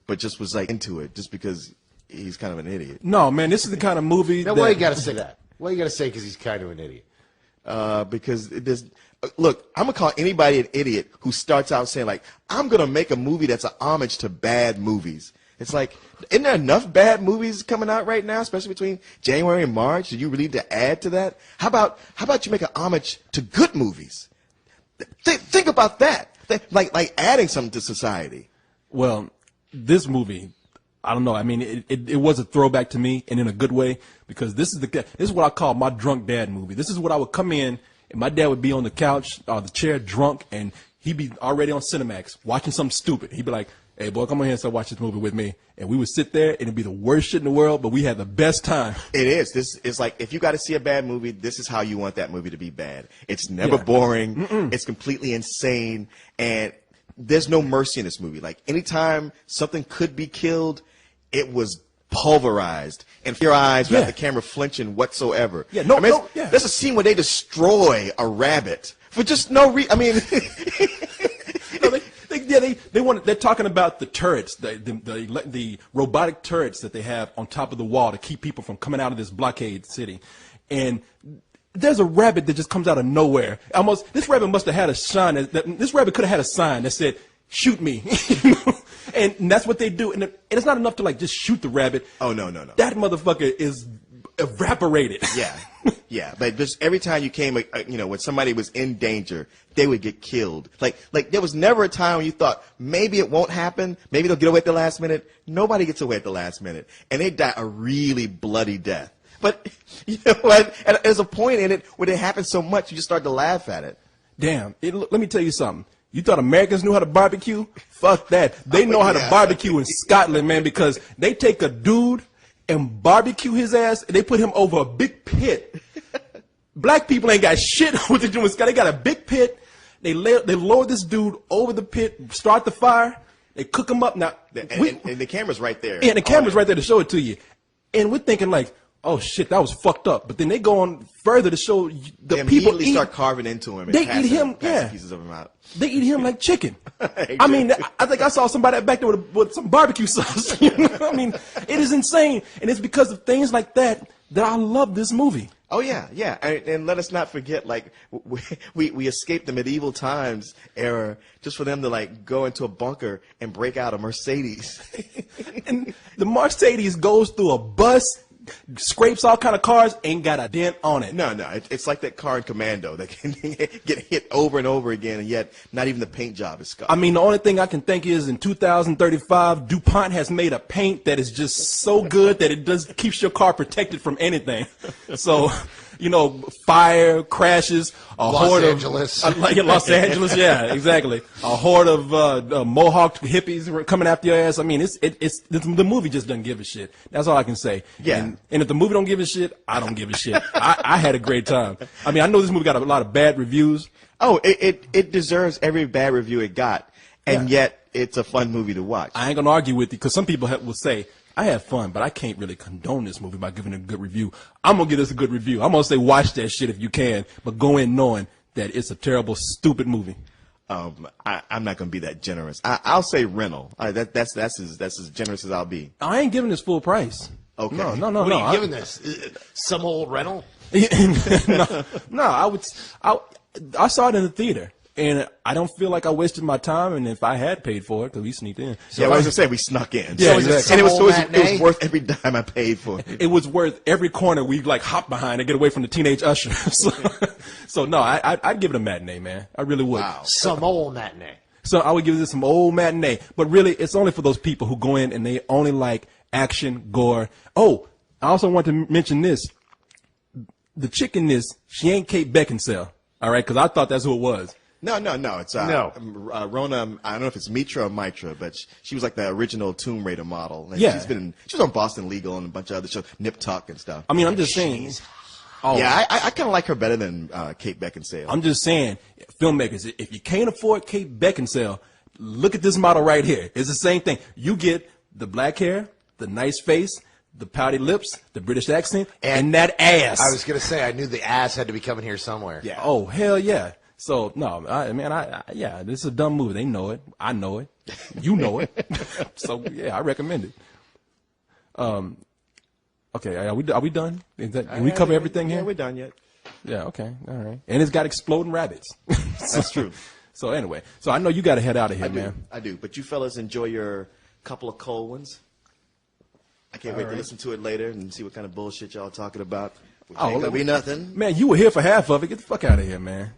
C: but just was like into it just because he's kind of an idiot.
A: No, man, this is the kind of movie.
B: Now, why you got to say that? Why you got to say because he's kind of an idiot?
C: Because look, I'm gonna call anybody an idiot who starts out saying like, I'm gonna make a movie that's an homage to bad movies. It's like, isn't there enough bad movies coming out right now, especially between January and March? Do you really need to add to that? How about you make an homage to good movies? Think about that. Like adding something to society.
A: Well, this movie, I don't know. I mean, it was a throwback to me, and in a good way, because this is what I call my drunk dad movie. This is what I would come in, and my dad would be on the couch or the chair drunk, and he'd be already on Cinemax watching something stupid. He'd be like, hey, boy, come on here and start watch this movie with me. And we would sit there, and it'd be the worst shit in the world, but we had the best time.
C: It is. This is like, if you got to see a bad movie, this is how you want that movie to be bad. It's never boring. It's completely insane. And there's no mercy in this movie. Like, anytime something could be killed, it was pulverized. And your eyes without the camera flinching whatsoever.
A: Yeah,
C: there's a scene where they destroy a rabbit for just no reason. I mean...
A: They're talking about the turrets, the robotic turrets that they have on top of the wall to keep people from coming out of this blockade city. And there's a rabbit that just comes out of nowhere. This rabbit must have had a sign. This rabbit could have had a sign that said, shoot me. And that's what they do. And it's not enough to like just shoot the rabbit.
C: Oh, no.
A: That motherfucker is evaporated.
C: Yeah. Yeah, but just every time you came, when somebody was in danger, they would get killed. Like there was never a time when you thought maybe it won't happen, maybe they'll get away at the last minute. Nobody gets away at the last minute, and they die a really bloody death. But you know what? And there's a point in it where it happens so much, you just start to laugh at it.
A: Damn. Let me tell you something. You thought Americans knew how to barbecue? Fuck that. They know how to barbecue in Scotland, man, because they take a dude and barbecue his ass, and they put him over a big pit. Black people ain't got shit what they do in Scotland. They got a big pit. They lower this dude over the pit, start the fire. They cook him up. Now,
C: and the camera's right there.
A: Yeah, and the camera's right there to show it to you. And we're thinking like, oh shit, that was fucked up. But then they go on further to show
C: they immediately start carving into him. And
A: they eat him,
C: pieces of him out.
A: They eat him like chicken. I mean, I think I saw somebody back there with some barbecue sauce. You know? I mean, it is insane, and it's because of things like that I love this movie.
C: Oh yeah, and let us not forget, like we escaped the medieval times era just for them to like go into a bunker and break out a Mercedes.
A: And the Mercedes goes through a bus, scrapes all kind of cars, ain't got a dent on it.
C: No, it's like that car in Commando that can get hit over and over again, and yet not even the paint job is scuffed.
A: I mean, the only thing I can think is in 2035, DuPont has made a paint that is just so good that it keeps your car protected from anything. So, fire, crashes,
B: Los Angeles.
A: Los Angeles, yeah, exactly. A horde of Mohawk hippies coming after your ass. I mean, the movie just doesn't give a shit. That's all I can say.
C: Yeah.
A: And if the movie don't give a shit, I don't give a shit. I had a great time. I mean, I know this movie got a lot of bad reviews.
C: Oh, it deserves every bad review it got, and yet it's a fun movie to watch.
A: I ain't gonna argue with you because some people will say, I had fun, but I can't really condone this movie by giving it a good review. I'm going to give this a good review. I'm going to say watch that shit if you can, but go in knowing that it's a terrible, stupid movie.
C: I'm not going to be that generous. I'll say rental. That's as generous as I'll be.
A: I ain't giving this full price.
C: Okay.
A: No.
B: What are you giving this? Some old rental?
A: No, I saw it in the theater. And I don't feel like I wasted my time, and if I had paid for it, because we sneaked in.
C: So I was gonna say we snuck in.
A: Yeah,
C: So
A: exactly.
C: and it was
B: Matinee?
C: worth every dime I paid for it.
A: It was worth every corner we like hop behind and get away from the teenage usher. So no, I'd give it a matinee, man. I really would.
C: Wow.
B: Some old matinee.
A: So I would give this some old matinee. But really, it's only for those people who go in and they only like action, gore. Oh, I also want to mention this. The chick in this, she ain't Kate Beckinsale. All right, because I thought that's who it was.
C: No. It's
B: No.
C: Rona. I don't know if it's Mitra or Mitra, but she was like the original Tomb Raider model. And
A: Yeah.
C: she was on Boston Legal and a bunch of other shows, Nip Tuck and stuff.
A: I mean, I'm just saying. Oh,
C: Yeah, I kind of like her better than Kate Beckinsale.
A: I'm just saying, filmmakers, if you can't afford Kate Beckinsale, look at this model right here. It's the same thing. You get the black hair, the nice face, the pouty lips, the British accent, and that ass.
B: I was going to say, I knew the ass had to be coming here somewhere.
C: Yeah.
A: Oh, hell yeah. So, no, yeah, this is a dumb movie. They know it. I know it. You know it. So, yeah, I recommend it. Okay, are we done? Did we cover everything here?
C: Yeah, we're done yet.
A: Yeah, okay, all right. And it's got exploding rabbits.
C: That's true.
A: So anyway, so I know you got to head out of here, man.
C: I do. But you fellas enjoy your couple of cold ones. I can't wait to listen to it later and see what kind of bullshit y'all talking about. Which ain't gonna be nothing.
A: Man, you were here for half of it. Get the fuck out of here, man.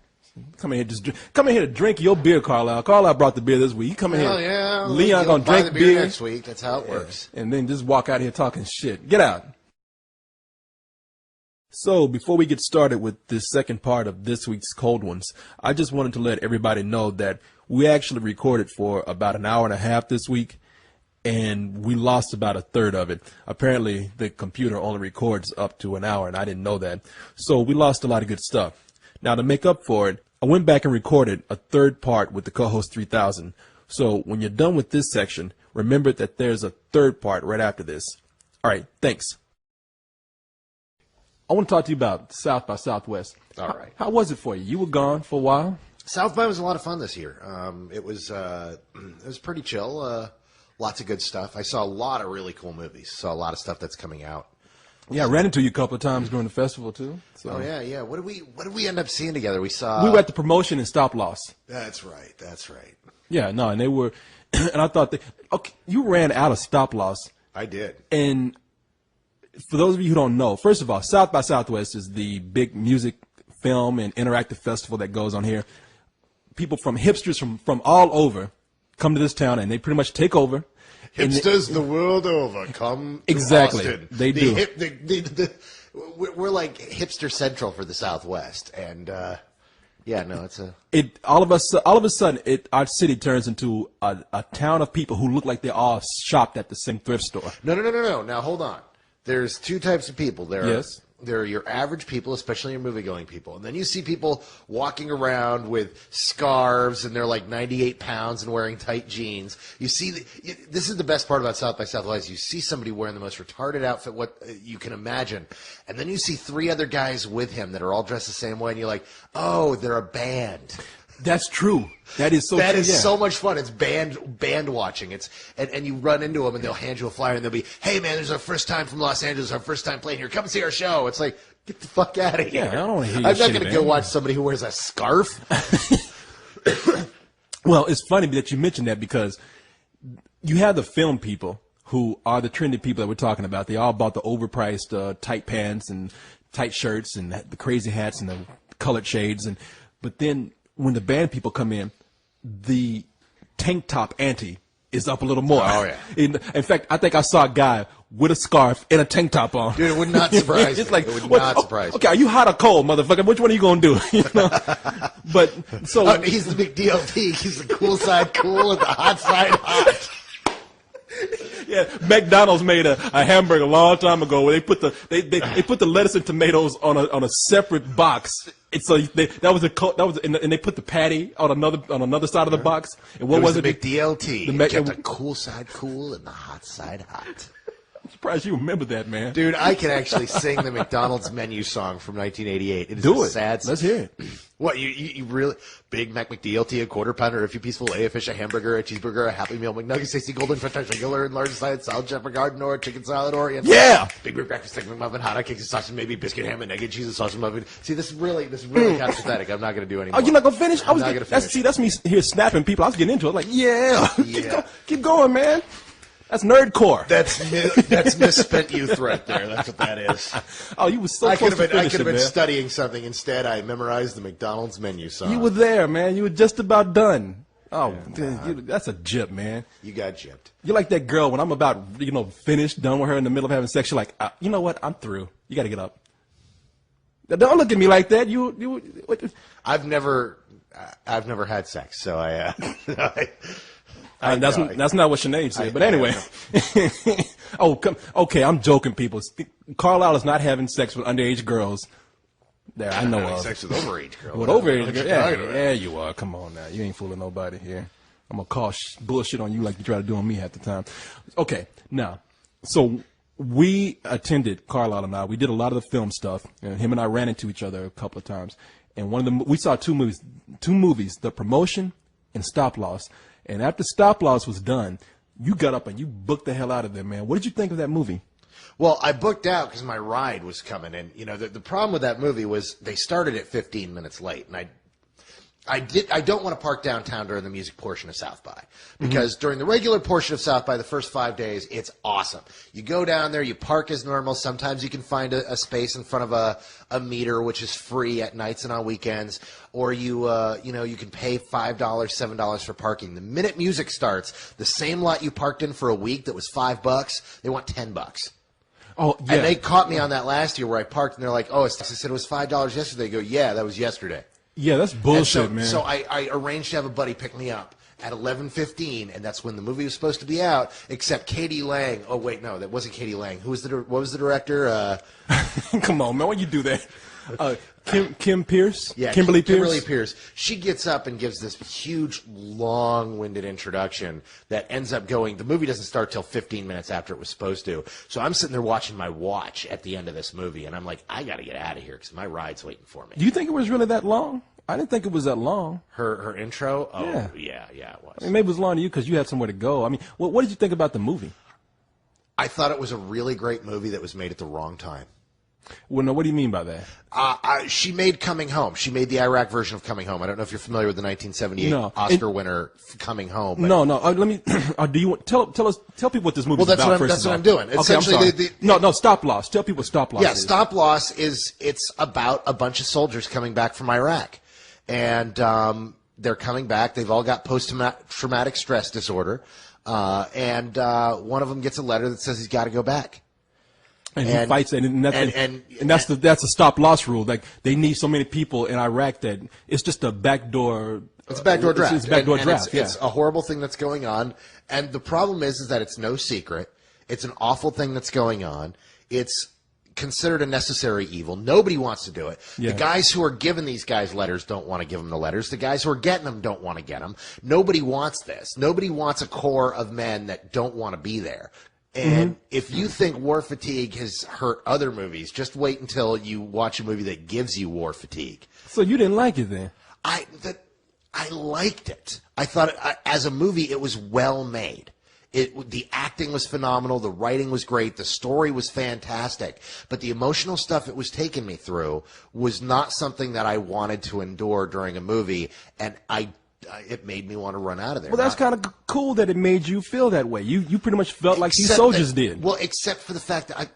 A: Come in here, come in here to drink your beer, Carlisle. Carlisle brought the beer this week. You come in
B: Hell
A: here.
B: yeah.
A: Leon
B: You'll
A: gonna
B: buy
A: drink
B: the beer
A: beer
B: next week. That's how it works.
A: and then just walk out here talking shit. Get out. So before we get started with this second part of this week's Cold Ones, I just wanted to let everybody know that we actually recorded for about an hour and a half this week, and we lost about a third of it. Apparently, the computer only records up to an hour, and I didn't know that. So we lost a lot of good stuff. Now, to make up for it, I went back and recorded a third part with the co-host 3000. So when you're done with this section, remember that there's a third part right after this. All right, thanks. I want to talk to you about South by Southwest.
B: All right.
A: How was it for you? You were gone for a while.
B: South by was a lot of fun this year. It was pretty chill. Lots of good stuff. I saw a lot of really cool movies. Saw a lot of stuff that's coming out.
A: Yeah, I ran into you a couple of times during the festival too. So.
B: Oh yeah. What did we end up seeing together? We saw.
A: We were at the promotion and Stop Loss.
B: That's right.
A: Yeah, no, and they were, and I thought okay, you ran out of Stop Loss.
B: I did.
A: And for those of you who don't know, first of all, South by Southwest is the big music, film, and interactive festival that goes on here. People from hipsters from all over come to this town, and they pretty much take over.
B: Hipsters the world over come to
A: Exactly.
B: Austin.
A: They do.
B: We're like hipster central for the Southwest, and yeah, no, it's a.
A: All of a sudden, our city turns into a town of people who look like they all shopped at the same thrift store.
B: No. Now hold on. There's two types of people.
A: Yes.
B: There are your average people, especially your movie-going people. And then you see people walking around with scarves, and they're like 98 pounds and wearing tight jeans. You see, this is the best part about South by Southwest. You see somebody wearing the most retarded outfit what you can imagine. And then you see three other guys with him that are all dressed the same way, and you're like, oh, they're a band.
A: That's true. That is so.
B: That
A: true,
B: is
A: yeah.
B: so much fun. It's band watching. It's and you run into them and they'll hand you a flyer and they'll be, hey man, this is our first time from Los Angeles, our first time playing here. Come see our show. It's like, get the fuck out of here.
A: Yeah, I don't want to hear
B: I'm
A: your
B: not
A: shitty
B: going to go
A: band.
B: watch somebody who wears a scarf.
A: Well, it's funny that you mentioned that because you have the film people who are the trendy people that we're talking about. They all bought the overpriced tight pants and tight shirts and the crazy hats and the colored shades. But then when the band people come in, the tank top ante is up a little more.
B: Oh, yeah.
A: In fact, I think I saw a guy with a scarf and a tank top on.
B: Dude, it would not surprise
A: It's
B: me.
A: like,
B: It would
A: what-
B: not surprise me.
A: Okay, are you hot or cold, motherfucker? Which one are you going to do? You know? But so
B: Oh, he's the big DLT. He's the cool side cool and the hot side hot.
A: yeah, McDonald's made a hamburger a long time ago where they put the lettuce and tomatoes on a separate box. And so and they put the patty on another side of the box. And what
B: It was
A: was
B: the
A: it?
B: big DLT.
A: The
B: It
A: Mac-
B: kept the cool side cool and the hot side hot.
A: surprised you remember that, man.
B: Dude, I can actually sing the McDonald's menu song from 1988. It is
A: Do
B: a
A: it.
B: sad.
A: Let's hear it.
B: What, you really, Big Mac McDLT, a quarter pounder, a few pieces filet of fish, a hamburger, a cheeseburger, a Happy Meal McNuggets, tasty golden french fries, regular and large size, salad, shepherd garden, or chicken salad, Orient.
A: Yeah!
B: Big Rick breakfast, steak McMuffin, hot dog, cakes and sausage, maybe biscuit, ham and egg and cheese and sausage muffin. See, this is really kind of pathetic. I'm not going to do anymore.
A: Oh, you're not gonna finish?
B: I'm not going to finish.
A: That's me here snapping people. I was getting into it. Like, yeah.
B: Yeah.
A: keep going, man. That's nerdcore.
B: That's misspent youth right there. That's what that is.
A: Oh, you was so
B: I
A: close
B: could have
A: to finishing,
B: been
A: man.
B: studying something. Instead, I memorized the McDonald's menu song.
A: You were there, man. You were just about done. Oh, dude, that's a jip, man.
B: You got gypped.
A: You're like that girl when I'm about, finished, done with her in the middle of having sex. You're like, you know what? I'm through. You got to get up. Don't look at me like that. What?
B: I've never had sex, so
A: that's not what Sinead said. But anyway. Okay, I'm joking, people. Carlisle is not having sex with underage girls. There, I know of.
B: sex with overage girls.
A: With overage girls. Yeah, you are. Come on now. You ain't fooling nobody here. I'm going to call bullshit on you like you try to do on me half the time. Okay, now, so we attended, Carlisle and I, we did a lot of the film stuff, and him and I ran into each other a couple of times. And we saw two movies, The Promotion and Stop Loss. And after Stop Loss was done, you got up and you booked the hell out of there, man. What did you think of that movie?
B: Well, I booked out because my ride was coming, and the problem with that movie was they started at 15 minutes late, and I don't want to park downtown during the music portion of South by, because during the regular portion of South by, the first 5 days, it's awesome. You go down there, you park as normal. Sometimes you can find a space in front of a meter, which is free at nights and on weekends, or you can pay $5, $7 for parking. The minute music starts, the same lot you parked in for a week that was $5, they want $10.
A: Oh, yeah.
B: And they caught me on that last year where I parked, and they're like, "Oh, I said it was $5 yesterday." They go, "Yeah, that was yesterday."
A: Yeah, that's bullshit, man.
B: So I arranged to have a buddy pick me up at 11:15, and that's when the movie was supposed to be out. Except Katie Lang. Oh wait, no, that wasn't Katie Lang. What was the director?
A: Come on, man, why you do that? Kim Pierce?
B: Yeah,
A: Kimberly Pierce?
B: Kimberly Pierce. She gets up and gives this huge, long-winded introduction that ends up going. The movie doesn't start till 15 minutes after it was supposed to. So I'm sitting there watching my watch at the end of this movie, and I'm like, I got to get out of here because my ride's waiting for me.
A: Do you think it was really that long? I didn't think it was that long.
B: Her intro? Oh,
A: Yeah.
B: yeah, it was.
A: I mean, maybe it was long to you because you had somewhere to go. I mean, what did you think about the movie?
B: I thought it was a really great movie that was made at the wrong time.
A: Well, no, what do you mean by that?
B: She made Coming Home. She made the Iraq version of Coming Home. I don't know if you're familiar with the 1978 Oscar winner Coming Home.
A: No. Let me. Do you tell people what this movie is about?
B: That's what I'm doing.
A: Okay, I'm sorry. No. Stop Loss. Tell people what Stop Loss.
B: Yeah,
A: is.
B: Stop Loss it's about a bunch of soldiers coming back from Iraq, and they're coming back. They've all got post-traumatic stress disorder, and one of them gets a letter that says he's got to go back.
A: And he fights it, and that's a stop loss rule. Like they need so many people in Iraq that it's just a backdoor.
B: It's a backdoor draft.
A: It's a backdoor draft.
B: It's a horrible thing that's going on, and the problem is that it's no secret. It's an awful thing that's going on. It's considered a necessary evil. Nobody wants to do it.
A: Yeah.
B: The guys who are giving these guys letters don't want to give them the letters. The guys who are getting them don't want to get them. Nobody wants this. Nobody wants a corps of men that don't want to be there. And if you think war fatigue has hurt other movies, just wait until you watch a movie that gives you war fatigue.
A: So you didn't like it then?
B: I liked it. I thought as a movie it was well made. The acting was phenomenal. The writing was great. The story was fantastic. But the emotional stuff it was taking me through was not something that I wanted to endure during a movie. And it made me want to run out of there.
A: Well, that's kind of cool that it made you feel that way. You pretty much felt like these soldiers did.
B: Well, except for the fact that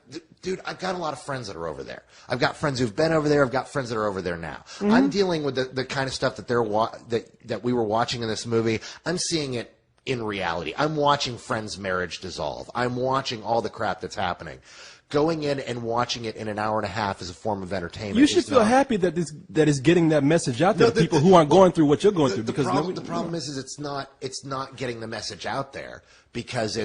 B: I've got a lot of friends that are over there. I've got friends who've been over there. I've got friends that are over there now. I'm dealing with the kind of stuff that that we were watching in this movie. I'm seeing it in reality. I'm watching friends' marriage dissolve. I'm watching all the crap that's happening. Going in and watching it in an hour and a half is a form of entertainment.
A: You should feel happy that is getting that message out there to people who aren't going through what you're going through.
B: The problem is it's not getting the message out there because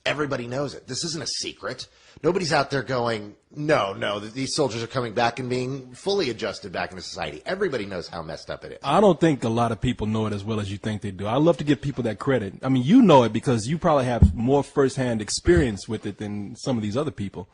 B: Everybody knows it. This isn't a secret. Nobody's out there going, no, these soldiers are coming back and being fully adjusted back into society. Everybody knows how messed up it is.
A: I don't think a lot of people know it as well as you think they do. I love to give people that credit. I mean, you know it because you probably have more firsthand experience with it than some of these other people.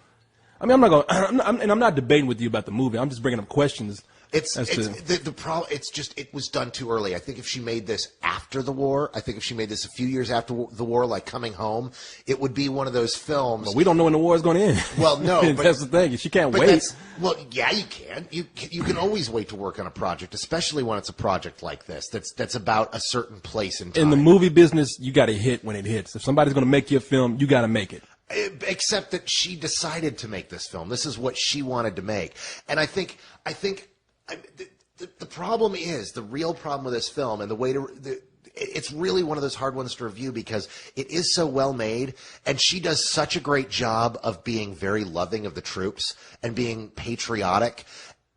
A: I mean, I'm not going, and I'm not debating with you about the movie. I'm just bringing up questions.
B: The problem. It was done too early. I think if she made this after the war, I think if she made this a few years after the war, like Coming Home, it would be one of those films.
A: But we don't know when the war is going to end.
B: Well, no, but,
A: that's the thing. She can't wait.
B: Well, yeah, you can. You can always wait to work on a project, especially when it's a project like this. That's about a certain place in time.
A: In the movie business, you got to hit when it hits. If somebody's going to make you a film, you got to make it.
B: Except that she decided to make this film. This is what she wanted to make, and I think. The problem is, the real problem with this film and the way it's really one of those hard ones to review because it is so well made and she does such a great job of being very loving of the troops and being patriotic,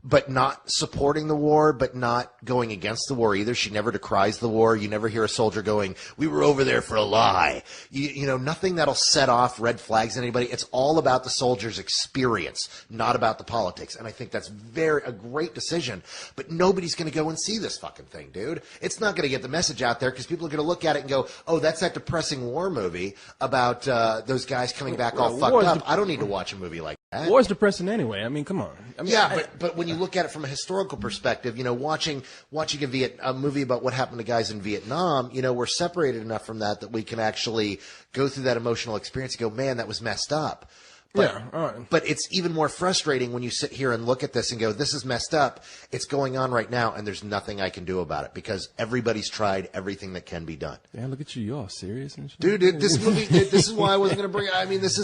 B: but not supporting the war, but not going against the war either. She never decries the war. You never hear a soldier going, we were over there for a lie. You know, nothing that'll set off red flags in anybody. It's all about the soldier's experience, not about the politics. And I think that's a great decision. But nobody's going to go and see this fucking thing, dude. It's not going to get the message out there because people are going to look at it and go, oh, that's that depressing war movie about those guys coming back all fucked up. I don't need to watch a movie like that.
A: War's depressing anyway. I mean, come on. I mean,
B: yeah, but when you look at it from a historical perspective, you know, watching a movie about what happened to guys in Vietnam, you know, we're separated enough from that we can actually go through that emotional experience and go, man, that was messed up. But,
A: yeah, all right.
B: But it's even more frustrating when you sit here and look at this and go, this is messed up. It's going on right now, and there's nothing I can do about it because everybody's tried everything that can be done.
A: Yeah, look at you. You're all serious and shit.
B: Dude, this movie, this is why I wasn't going to bring it. I mean, this.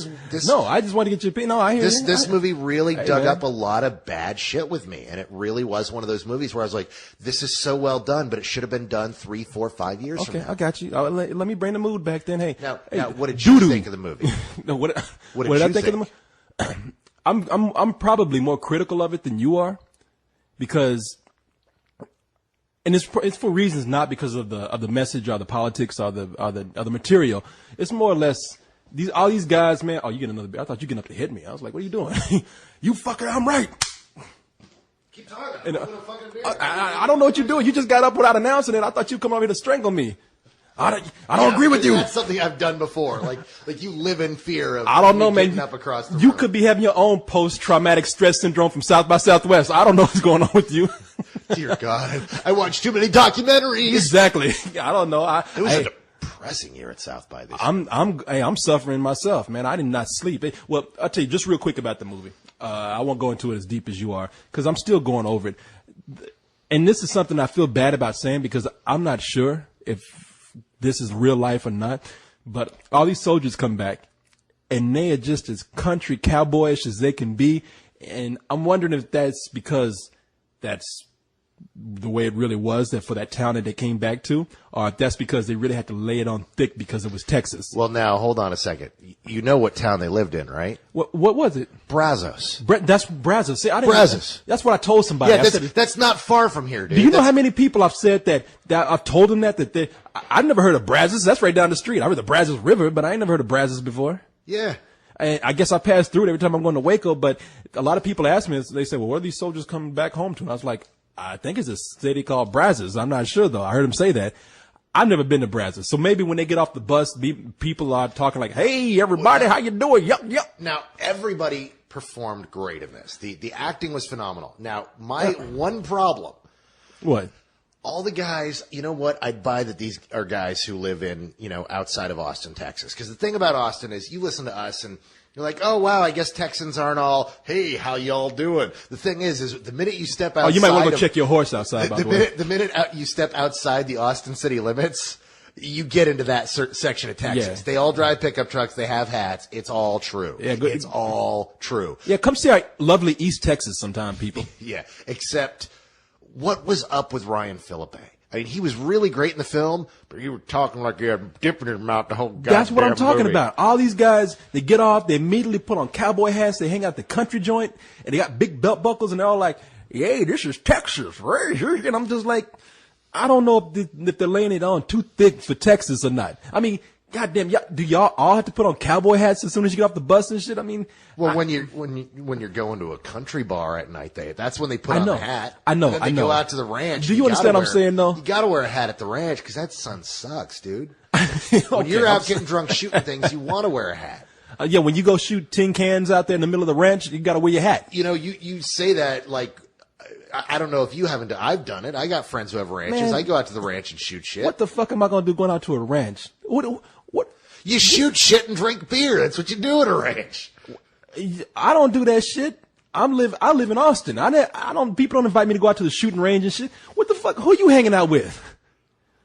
A: No, I just want to get your opinion. No, I hear you.
B: This movie really dug up a lot of bad shit with me, and it really was one of those movies where I was like, this is so well done, but it should have been done 3, 4, 5 years from now.
A: Okay, I got you. Let me bring the mood back then. Hey,
B: now what did you think of the movie?
A: No, what
B: did
A: I
B: you
A: think of the movie? I'm probably more critical of it than you are because, and it's for reasons not because of the message or the politics or the material. It's more or less all these guys, man. Oh, you get another beer. I thought you getting up to hit me. I was like, what are you doing? You fucker, I'm right.
B: Keep talking.
A: And, I don't know what you're doing. You just got up without announcing it. I thought you'd come over here to strangle me. I don't agree with you.
B: That's something I've done before. Like you live in fear of.
A: I don't know, man.
B: Up across the
A: you
B: room.
A: could be having your own post-traumatic stress syndrome from South by Southwest. I don't know what's going on with you.
B: Dear God, I watched too many documentaries.
A: Exactly. I don't know.
B: It was a depressing year at South by this.
A: I'm suffering myself, man. I did not sleep. Well, I'll tell you just real quick about the movie. I won't go into it as deep as you are because I'm still going over it. And this is something I feel bad about saying because I'm not sure if this is real life or not, but all these soldiers come back and they are just as country cowboyish as they can be. And I'm wondering if that's because that's the way it really was that for that town that they came back to, or if that's because they really had to lay it on thick because it was Texas.
B: Well, now hold on a second. You know what town they lived in, right?
A: What was it?
B: Brazos.
A: That's Brazos. See, I didn't
B: Brazos.
A: That's what I told somebody.
B: Yeah, that's not far from here, dude.
A: Do you know how many people I've said that I've told them that I've never heard of Brazos. That's right down the street. I heard the Brazos River, but I ain't never heard of Brazos before.
B: Yeah.
A: I guess I pass through it every time I'm going to Waco, but a lot of people ask me, they say, well, where are these soldiers coming back home to? And I was like, I think it's a city called Brazos. I'm not sure, though. I heard him say that. I've never been to Brazos. So maybe when they get off the bus, people are talking like, hey, everybody, how you doing? Yup.
B: Now, everybody performed great in this. The acting was phenomenal. Now, my one problem.
A: What?
B: All the guys, you know what? I'd buy that these are guys who live in, outside of Austin, Texas. Because the thing about Austin is you listen to us and you're like, oh, wow, I guess Texans aren't all, hey, how y'all doing? The thing is the minute you step outside.
A: Oh, you might want to go check your horse outside, by the way.
B: The minute you step outside the Austin city limits, you get into that section of Texas.
A: Yeah.
B: They all drive pickup trucks. They have hats. It's all true.
A: Yeah,
B: it's all true.
A: Yeah, come see our lovely East Texas sometime, people.
B: Yeah, except what was up with Ryan Phillippe? I mean, he was really great in the film, but you were talking like you had dipping in his mouth the whole goddamn
A: That's what I'm talking
B: movie.
A: about. All these guys, they get off, they immediately put on cowboy hats, they hang out the country joint, and they got big belt buckles, and they're all like, "Yay, this is Texas, right here." And I'm just like, I don't know if they're laying it on too thick for Texas or not. I mean, goddamn, do y'all all have to put on cowboy hats as soon as you get off the bus and shit? I mean,
B: Well, when you're going to a country bar at night, that's when they put
A: I
B: on
A: know.
B: the hat.
A: I know,
B: And then
A: I
B: they
A: know.
B: go out to the ranch.
A: Do you understand what I'm saying, though?
B: You got to wear a hat at the ranch because that sun sucks, dude.
A: Okay,
B: When you're
A: I'm
B: out getting drunk shooting things, you want to wear a hat.
A: yeah, when you go shoot tin cans out there in the middle of the ranch, you got to wear your hat.
B: You know, you say that like. I don't know if you haven't. I've done it. I got friends who have ranches.
A: Man.
B: I go out to the ranch and shoot shit.
A: What the fuck am I gonna do going out to a ranch? What?
B: You shoot shit and drink beer. That's what you do at a ranch.
A: I don't do that shit. I live in Austin. I don't. People don't invite me to go out to the shooting range and shit. What the fuck? Who are you hanging out with?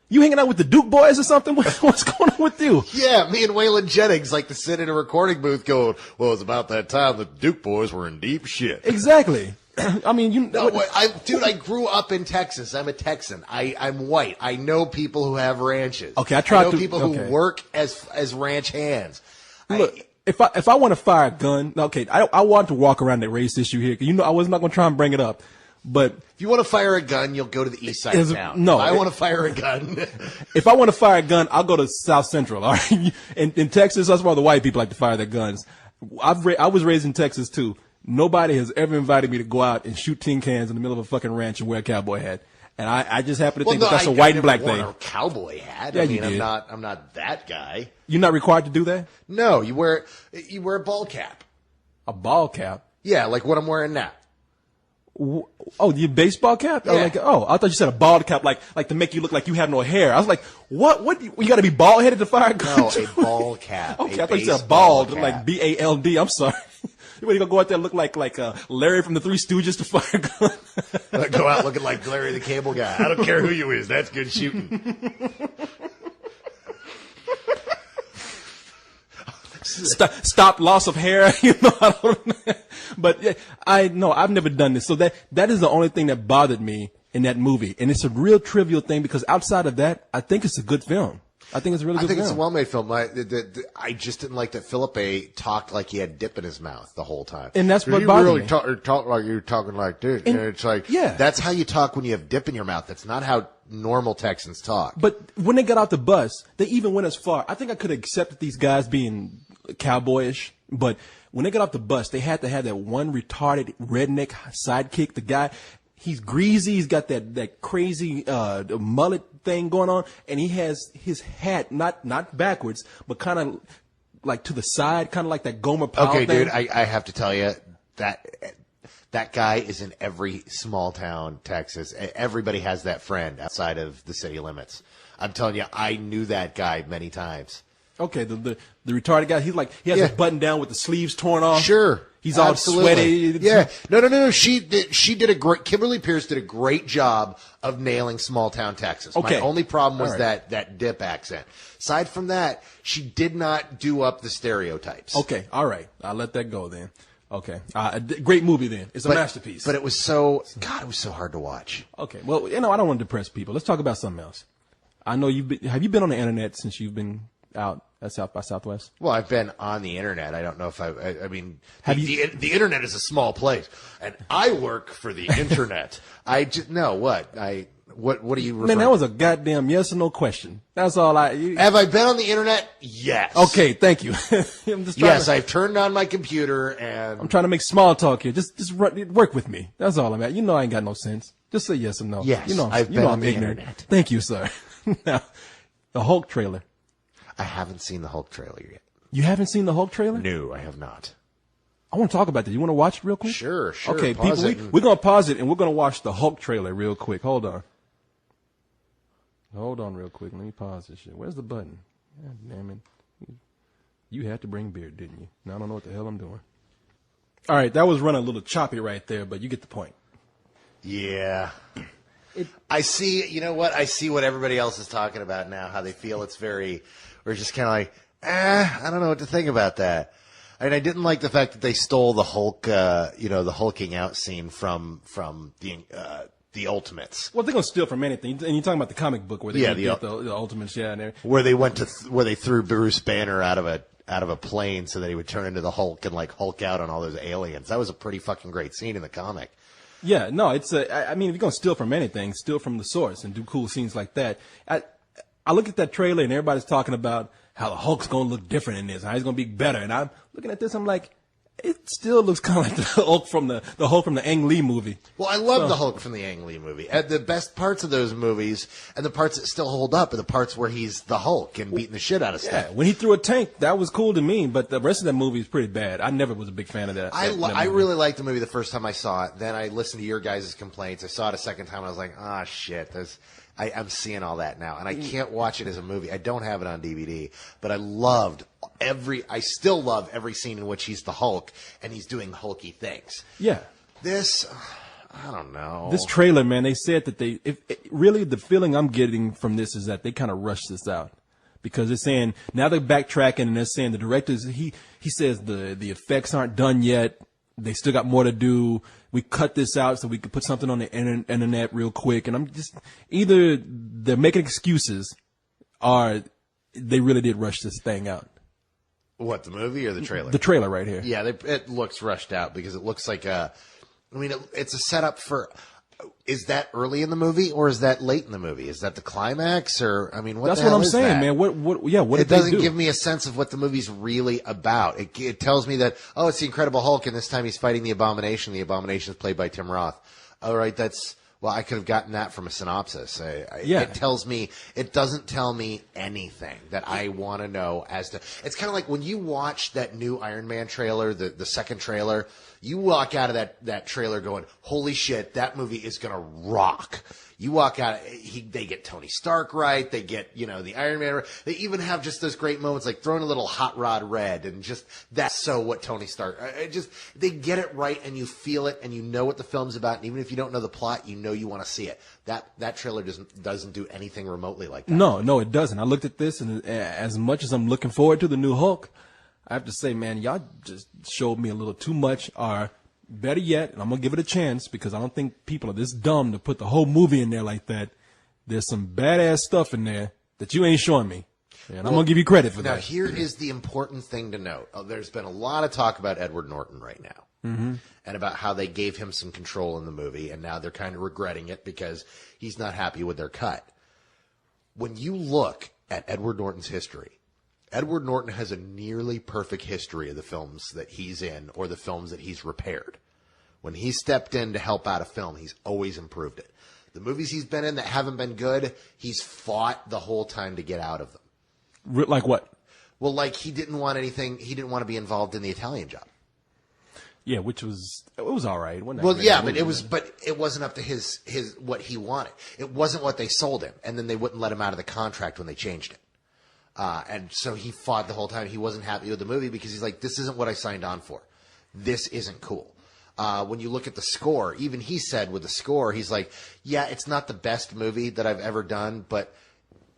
A: You hanging out with the Duke boys or something? What's going on with you?
B: Yeah, me and Waylon Jennings like to sit in a recording booth going, well, it's about that time the Duke boys were in deep shit.
A: Exactly. I mean,
B: Dude, I grew up in Texas. I'm a Texan. I'm white. I know people who have ranches.
A: Okay, I know
B: people who work as ranch hands.
A: Look, if I want to fire a gun, okay, I want to walk around the race issue here. You know, I was not going to try and bring it up, but
B: if you want to fire a gun, you'll go to the east side of town.
A: No,
B: if I want to fire a gun.
A: If I want to fire a gun, I'll go to South Central. All right, in Texas, that's where the white people like to fire their guns. I was raised in Texas too. Nobody has ever invited me to go out and shoot tin cans in the middle of a fucking ranch and wear a cowboy hat. And I just happen to think that's a white and black thing.
B: A cowboy hat.
A: Yeah,
B: I mean,
A: you did.
B: I'm not that guy.
A: You're not required to do that?
B: No, you wear a ball cap.
A: A ball cap?
B: Yeah, like what I'm wearing now.
A: Oh, your baseball cap?
B: Yeah.
A: I thought you said a bald cap, like to make you look like you have no hair. I was like, what? You got to be bald headed to fire a gun?
B: No, a ball cap.
A: Okay, I thought you said bald, like BALD. I'm sorry. You gonna go out there and look like Larry from the Three Stooges to fire a gun?
B: Go out looking like Larry the Cable Guy. I don't care who you is. That's good shooting.
A: Stop loss of hair. You know, I don't. But yeah, I've never done this. So that is the only thing that bothered me in that movie, and it's a real trivial thing because outside of that, I think it's a good film. I think it's a really good film.
B: It's a well-made film. I just didn't like that Philippe talked like he had dip in his mouth the whole time.
A: And that's what bothered me.
B: You really talk like you're talking like this. And it's like, that's how you talk when you have dip in your mouth. That's not how normal Texans talk.
A: But when they got out the bus, they even went as far. I think I could have accepted these guys being cowboyish, but when they got off the bus, they had to have that one retarded redneck sidekick. The guy, he's greasy. He's got that crazy mullet thing going on, and he has his hat not backwards, but kind of like to the side, kind of like that Gomer Pyle thing.
B: Okay, dude, I have to tell you that guy is in every small town, Texas. Everybody has that friend outside of the city limits. I'm telling you, I knew that guy many times.
A: Okay, the retarded guy, he has his button down with the sleeves torn off.
B: Sure.
A: He's all sweaty.
B: Yeah. No. She did a great, Kimberly Pierce did a great job of nailing small town Texas.
A: Okay.
B: My only problem was
A: All right.
B: that dip accent. Aside from that, she did not do up the stereotypes.
A: Okay. All right. I'll let that go then. Okay. Great movie then. It's a masterpiece.
B: But it was so hard to watch.
A: Okay. Well, I don't want to depress people. Let's talk about something else. I know have you been on the internet since you've been out at South by Southwest?
B: Well, I've been on the internet. I don't know if I mean,
A: the
B: internet is a small place, and I work for the internet. What are you referring
A: Man, that was a goddamn yes or no question. That's all
B: Have I been on the internet? Yes.
A: Okay, thank you. I'm just
B: I've turned on my computer and
A: I'm trying to make small talk here. Just work with me. That's all I'm at. You know I ain't got no sense. Just say yes or no.
B: Yes,
A: I've been on the ignorant. Internet. Thank you, sir. Now, the Hulk trailer.
B: I haven't seen the Hulk trailer yet.
A: You haven't seen the Hulk trailer?
B: No, I have not.
A: I want to talk about that. You want to watch it real quick?
B: Sure.
A: Okay, people, we're going to pause it and we're going to watch the Hulk trailer real quick. Hold on real quick. Let me pause this shit. Where's the button? God damn it. You had to bring beer, didn't you? Now I don't know what the hell I'm doing. All right, that was running a little choppy right there, but you get the point.
B: Yeah. I see, you know what? I see what everybody else is talking about now, how they feel we're just kind of like, I don't know what to think about that. I mean, I didn't like the fact that they stole the Hulk, the hulking out scene from the Ultimates.
A: Well, they're going to steal from anything. And you're talking about the comic book where they get the Ultimates, and everything.
B: Where they threw Bruce Banner out of a plane so that he would turn into the Hulk and like Hulk out on all those aliens. That was a pretty fucking great scene in the comic.
A: Yeah, no, I mean, if you're going to steal from anything, steal from the source and do cool scenes like that. I look at that trailer and everybody's talking about how the Hulk's gonna look different in this, how he's gonna be better. And I'm looking at this, I'm like, it still looks kind of like the Hulk from the Ang Lee movie.
B: Well, I love the Hulk from the Ang Lee movie. And the best parts of those movies, and the parts that still hold up, are the parts where he's the Hulk and beating the shit out of stuff.
A: Yeah, when he threw a tank, that was cool to me, but the rest of that movie is pretty bad. I never was a big fan of that.
B: I really liked the movie the first time I saw it. Then I listened to your guys' complaints. I saw it a second time, and I was like, ah, shit, I'm seeing all that now, and I can't watch it as a movie. I don't have it on DVD, but I still love every scene in which he's the Hulk and he's doing hulky things.
A: Yeah.
B: This, I don't know.
A: This trailer, man, they said that really the feeling I'm getting from this is that they kind of rushed this out. Because they're saying, now they're backtracking and they're saying the directors, he says the effects aren't done yet. They still got more to do. We cut this out so we could put something on the internet real quick. And I'm just, either they're making excuses or they really did rush this thing out.
B: What, the movie or the trailer?
A: The trailer right here.
B: Yeah, it looks rushed out because it looks like it's a setup for. Is that early in the movie or is that late in the movie? Is that the climax or what?
A: That's
B: the hell
A: what I'm
B: is
A: saying,
B: that?
A: man. What
B: it
A: did they
B: doesn't
A: do?
B: give me a sense of what the movie's really about. It tells me that it's the Incredible Hulk and this time he's fighting the Abomination. The Abomination is played by Tim Roth. All right, I could have gotten that from a synopsis. It doesn't tell me anything that I want to know as to. It's kind of like when you watch that new Iron Man trailer, the second trailer. You walk out of that trailer going, holy shit, that movie is going to rock. You walk out, they get Tony Stark right. They get, the Iron Man right. They even have just those great moments like throwing a little Hot Rod red and just, that's so what Tony Stark, they get it right and you feel it and you know what the film's about. And even if you don't know the plot, you know you want to see it. That trailer doesn't do anything remotely like that.
A: No, it doesn't. I looked at this and as much as I'm looking forward to the new Hulk, I have to say, man, y'all just showed me a little too much, or better yet, and I'm going to give it a chance because I don't think people are this dumb to put the whole movie in there like that. There's some badass stuff in there that you ain't showing me. And I'm going to give you credit for that.
B: Now, here is the important thing to note. There's been a lot of talk about Edward Norton right now. Mm-hmm. And about how they gave him some control in the movie, and now they're kind of regretting it because he's not happy with their cut. When you look at Edward Norton's history, Edward Norton has a nearly perfect history of the films that he's in or the films that he's repaired. When he stepped in to help out a film, he's always improved it. The movies he's been in that haven't been good, he's fought the whole time to get out of them.
A: Like what?
B: Well, like he didn't want to be involved in the Italian Job.
A: Yeah, it was all right.
B: Well, yeah, but it wasn't up to his what he wanted. It wasn't what they sold him, and then they wouldn't let him out of the contract when they changed it. And so he fought the whole time. He wasn't happy with the movie because he's like, this isn't what I signed on for. This isn't cool. When you look at the score, even he said with the score, he's like, yeah, it's not the best movie that I've ever done, but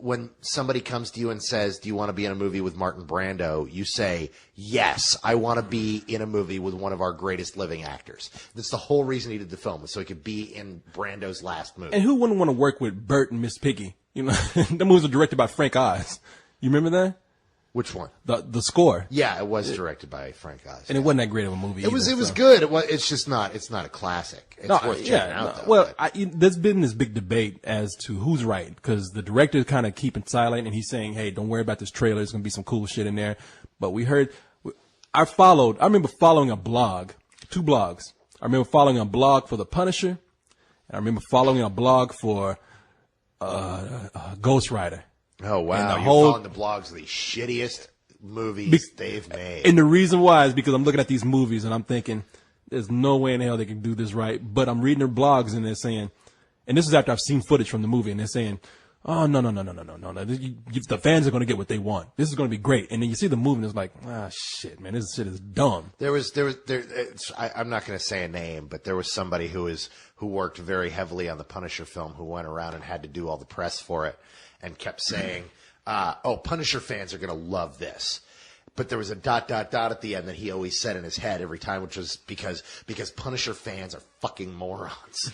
B: when somebody comes to you and says, do you want to be in a movie with Martin Brando? You say, yes, I want to be in a movie with one of our greatest living actors. That's the whole reason he did the film, so he could be in Brando's last movie.
A: And who wouldn't want to work with Bert and Miss Piggy? The movies were directed by Frank Oz. You remember that?
B: Which one?
A: The score.
B: Yeah, it was directed by Frank Oz.
A: And it wasn't that great of a movie.
B: It was good. It's just not. It's not a classic. It's worth checking out. Though,
A: well, there's been this big debate as to who's right because the director is kind of keeping silent and he's saying, "Hey, don't worry about this trailer. There's gonna be some cool shit in there." But we heard. I remember following a blog, 2 blogs. I remember following a blog for The Punisher, and I remember following a blog for Ghost Rider.
B: Oh, wow. You're following the blogs of the shittiest movies they've made.
A: And the reason why is because I'm looking at these movies and I'm thinking, there's no way in hell they can do this right. But I'm reading their blogs and they're saying, and this is after I've seen footage from the movie, and they're saying, oh, no. The fans are going to get what they want. This is going to be great. And then you see the movie and it's like, shit, man, this shit is dumb.
B: I'm not going to say a name, but there was somebody who worked very heavily on the Punisher film who went around and had to do all the press for it. And kept saying, Punisher fans are going to love this. But there was a ... at the end that he always said in his head every time, which was because Punisher fans are fucking morons.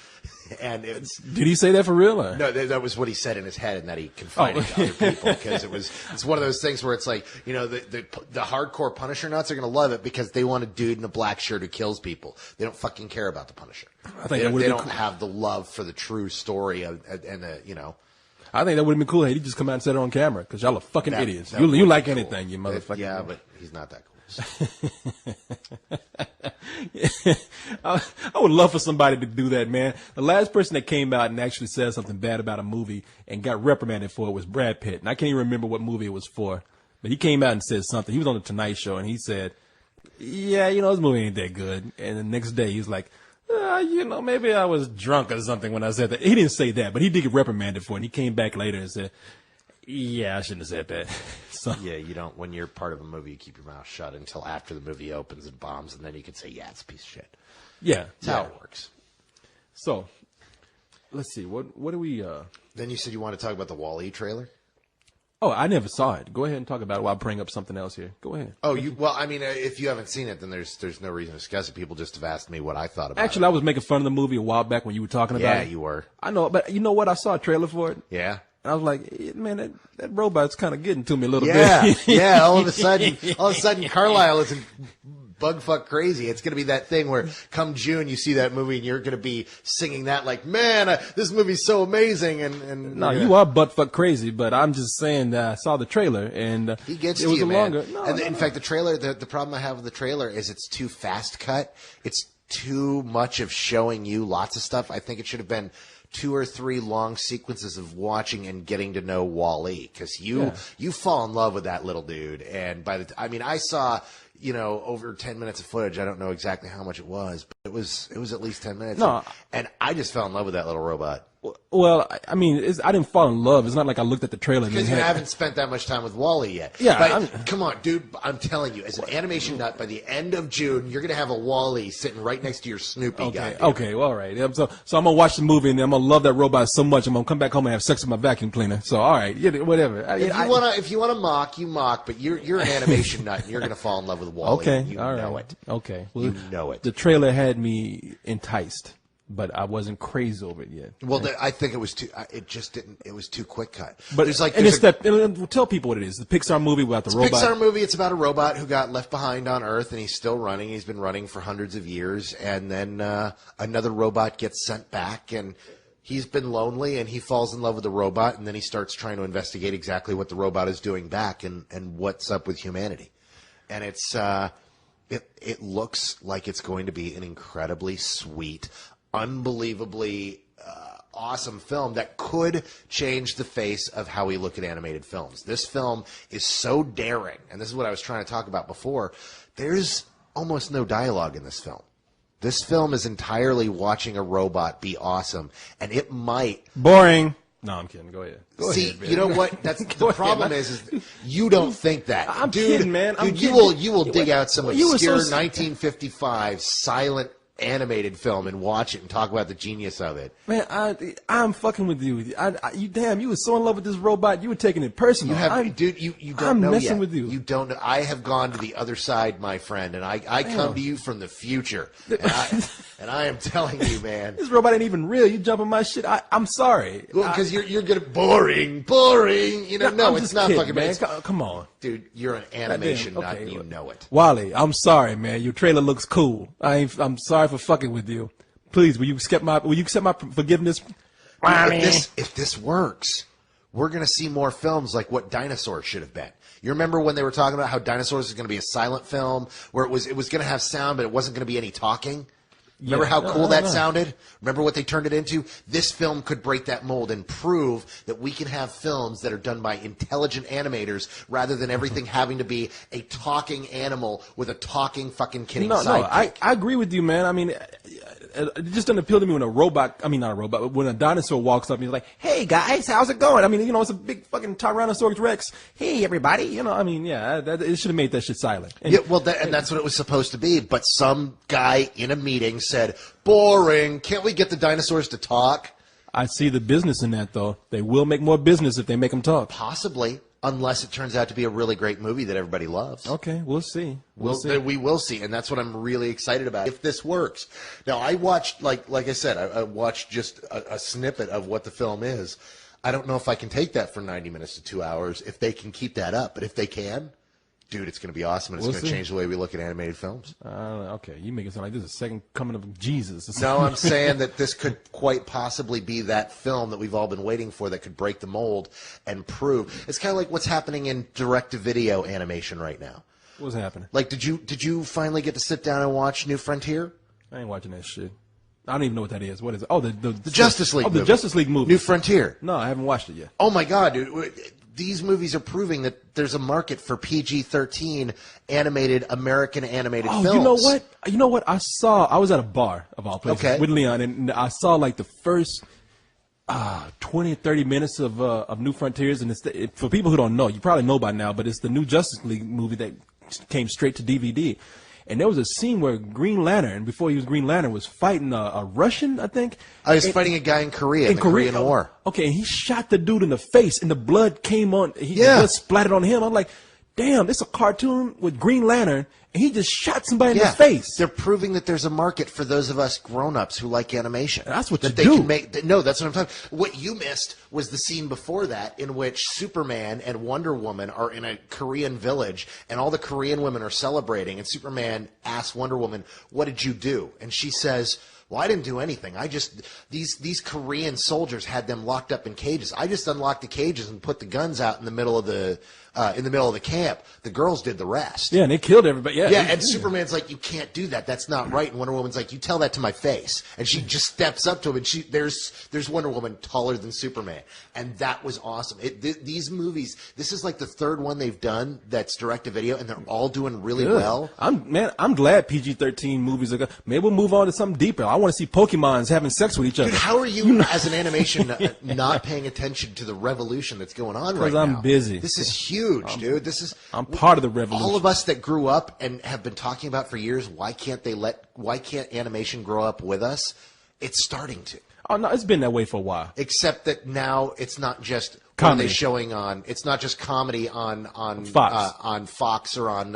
B: And
A: did he say that for real? Or?
B: No, that was what he said in his head, and that he confided to other people because it's one of those things where it's like, the hardcore Punisher nuts are going to love it because they want a dude in a black shirt who kills people. They don't fucking care about the Punisher. They don't have the love for the true story and
A: I think that would have been cool. Hey, he just come out and said it on camera because y'all are fucking idiots.
B: That
A: You
B: would
A: like
B: be cool.
A: anything, you motherfucker.
B: Yeah, but he's not that cool.
A: I would love for somebody to do that, man. The last person that came out and actually said something bad about a movie and got reprimanded for it was Brad Pitt. And I can't even remember what movie it was for. But he came out and said something. He was on the Tonight Show and he said, yeah, this movie ain't that good. And the next day he was like, maybe I was drunk or something when I said that. He didn't say that, but he did get reprimanded for it. And he came back later and said, yeah, I shouldn't have said that. So,
B: Yeah, you don't. When you're part of a movie, you keep your mouth shut until after the movie opens and bombs, and then you can say, "Yeah, it's a piece of shit."
A: yeah.
B: That's how it works.
A: So, let's see. What do we?
B: Then you said you want to talk about the Wall-E trailer.
A: Oh, I never saw it. Go ahead and talk about it while I bring up something else here. Go ahead.
B: Oh, well, I mean, if you haven't seen it, then there's no reason to discuss it. People just have asked me what I thought about
A: Actually,
B: it.
A: I was making fun of the movie a while back when you were talking about it.
B: Yeah, you were.
A: I know, but you know what? I saw a trailer for it.
B: Yeah.
A: And I was like, man, that robot's kind of getting to me a little
B: Yeah,
A: bit.
B: yeah. All of a sudden, Carlisle isn't bugfuck crazy. It's going to be that thing where come June you see that movie and you're going to be singing that like, man, this movie's so amazing. And
A: No, you are buttfuck crazy, but I'm just saying that I saw the trailer and
B: he gets
A: it
B: to
A: was
B: you,
A: a
B: man.
A: longer. No,
B: and
A: no,
B: in
A: no.
B: fact, the trailer, the problem I have with the trailer is it's too fast cut. It's too much of showing you lots of stuff. I think it should have been 2 or 3 long sequences of watching and getting to know Wall-E because you fall in love with that little dude. And I saw, over 10 minutes of footage. I don't know exactly how much it was, but it was at least 10 minutes.
A: No.
B: And I just fell in love with that little robot.
A: Well, I mean, I didn't fall in love. It's not like I looked at the trailer and
B: Because
A: then
B: you haven't spent that much time with Wall-E yet.
A: Yeah,
B: But come on, dude. I'm telling you, as an animation nut, by the end of June, you're going to have a Wall-E sitting right next to your Snoopy guy.
A: Okay, well, all right. So I'm gonna watch the movie and I'm gonna love that robot so much I'm gonna come back home and have sex with my vacuum cleaner. So all right, whatever.
B: If you wanna mock, you mock. But you're an animation nut, and you're going to fall in love with Wall-E.
A: Okay,
B: you
A: all right.
B: know it.
A: Okay, well,
B: You know it.
A: The trailer had me enticed, but I wasn't crazy over it yet.
B: Well, I think it was too. It just didn't. It was too quick cut.
A: But
B: it's like
A: and it's that. And tell people what it is. The Pixar movie about the robot.
B: Pixar movie. It's about a robot who got left behind on Earth, and he's still running. He's been running for hundreds of years, and then another robot gets sent back, and he's been lonely, and he falls in love with the robot, and then he starts trying to investigate exactly what the robot is doing back, and what's up with humanity. And it's it looks like it's going to be an incredibly sweet, unbelievably awesome film that could change the face of how we look at animated films. This film is so daring, and this is what I was trying to talk about before. There's almost no dialogue in this film. This film is entirely watching a robot be awesome, and it might...
A: Boring. No, I'm kidding. Go ahead. Go
B: See,
A: ahead, man.
B: you know what? That's
A: Go
B: the problem
A: ahead,
B: is you don't think that.
A: I'm
B: dude,
A: kidding, man. I'm
B: Dude, you
A: kidding.
B: will dig out some
A: You were so
B: obscure 1955 silent animated film and watch it and talk about the genius of it.
A: Man, I'm fucking with you. You were so in love with this robot, you were taking it personal.
B: You have, dude. You don't
A: I'm
B: know
A: messing
B: yet.
A: with you.
B: You don't know. I have gone to the other side, my friend, and I come to you from the future, and I am telling you, man.
A: This robot ain't even real. You jumping my shit. I'm sorry.
B: Well, because you're gonna boring. You know, no,
A: I'm
B: it's
A: just
B: not
A: kidding,
B: fucking
A: man.
B: it's-
A: Come on.
B: Dude, you're an animation
A: Goddamn,
B: nut,
A: okay,
B: and you
A: look.
B: know it.
A: Wally, I'm sorry, man. Your trailer looks cool. I'm sorry for fucking with you. Please, will you accept my forgiveness?
B: Dude, if this works, we're going to see more films like what Dinosaurs should have been. You remember when they were talking about how Dinosaurs is going to be a silent film where it was going to have sound, but it wasn't going to be any talking? Remember how cool that sounded? Remember what they turned it into? This film could break that mold and prove that we can have films that are done by intelligent animators rather than everything having to be a talking animal with a talking fucking kidding sidekick.
A: I agree with you, man. I mean, it just doesn't appeal to me when not a robot, but when a dinosaur walks up and he's like, hey guys, how's it going? I mean, it's a big fucking Tyrannosaurus Rex. Hey everybody, it should have made that shit silent. And,
B: and that's what it was supposed to be, but some guy in a meeting said, boring, can't we get the dinosaurs to talk?
A: I see the business in that, though. They will make more business if they make them talk.
B: Possibly, unless it turns out to be a really great movie that everybody loves.
A: Okay, we'll see. We'll see.
B: We will see, and that's what I'm really excited about. If this works, now I watched, like I said, I watched just a snippet of what the film is. I don't know if I can take that for 90 minutes to 2 hours. If they can keep that up, but if they can, Dude, it's going to be awesome, and it's going to change the way we look at animated films.
A: Okay, you make it sound like this is the second coming of Jesus.
B: No, I'm saying that this could quite possibly be that film that we've all been waiting for that could break the mold and prove. It's kind of like what's happening in direct-to-video animation right now.
A: What's happening?
B: Like, did you finally get to sit down and watch New Frontier?
A: I ain't watching that shit. I don't even know what that is. What is it? Oh, the
B: Justice League movie.
A: The Justice League movie.
B: New Frontier.
A: No, I haven't watched it yet.
B: Oh, my God, dude. These movies are proving that there's a market for PG-13 animated American animated films.
A: You know what? You know what? I was at a bar of all places with Leon, and I saw like the first 20 or 30 minutes of New Frontiers, and for people who don't know, you probably know by now, but it's the new Justice League movie that came straight to DVD. And there was a scene where Green Lantern, before he was Green Lantern, was fighting a Russian, I think.
B: I was fighting a guy in Korea, in the Korean War.
A: Okay, and he shot the dude in the face, and the blood came on. The blood splattered on him. I'm like, damn, this is a cartoon with Green Lantern, and he just shot somebody in the face.
B: They're proving that there's a market for those of us grown-ups who like animation.
A: That's what
B: that
A: you
B: they
A: do.
B: Can make. No, that's what I'm talking. What you missed was the scene before that, in which Superman and Wonder Woman are in a Korean village, and all the Korean women are celebrating. And Superman asks Wonder Woman, "What did you do?" And she says, "Well, I didn't do anything. I just these Korean soldiers had them locked up in cages. I just unlocked the cages and put the guns out in the middle of the camp. The girls did the rest."
A: Yeah, and they killed everybody. Yeah,
B: and Superman's like, "You can't do that. That's not right." And Wonder Woman's like, "You tell that to my face." And she just steps up to him, and there's Wonder Woman taller than Superman, and that was awesome. These movies, this is like the third one they've done that's direct to video, and they're all doing really well.
A: I'm glad PG-13 movies are good. Maybe we'll move on to something deeper. I want to see Pokemons having sex with each other.
B: Dude, how are you as an animation not paying attention to the revolution that's going on right now?
A: Because I'm busy.
B: This is huge, dude.
A: I'm part of the revolution.
B: All of us that grew up and have been talking about for years, why can't animation grow up with us? It's starting to.
A: Oh no, it's been that way for a while.
B: Except that now it's not just
A: comedy
B: showing on. It's not just comedy on
A: Fox,
B: on Fox or on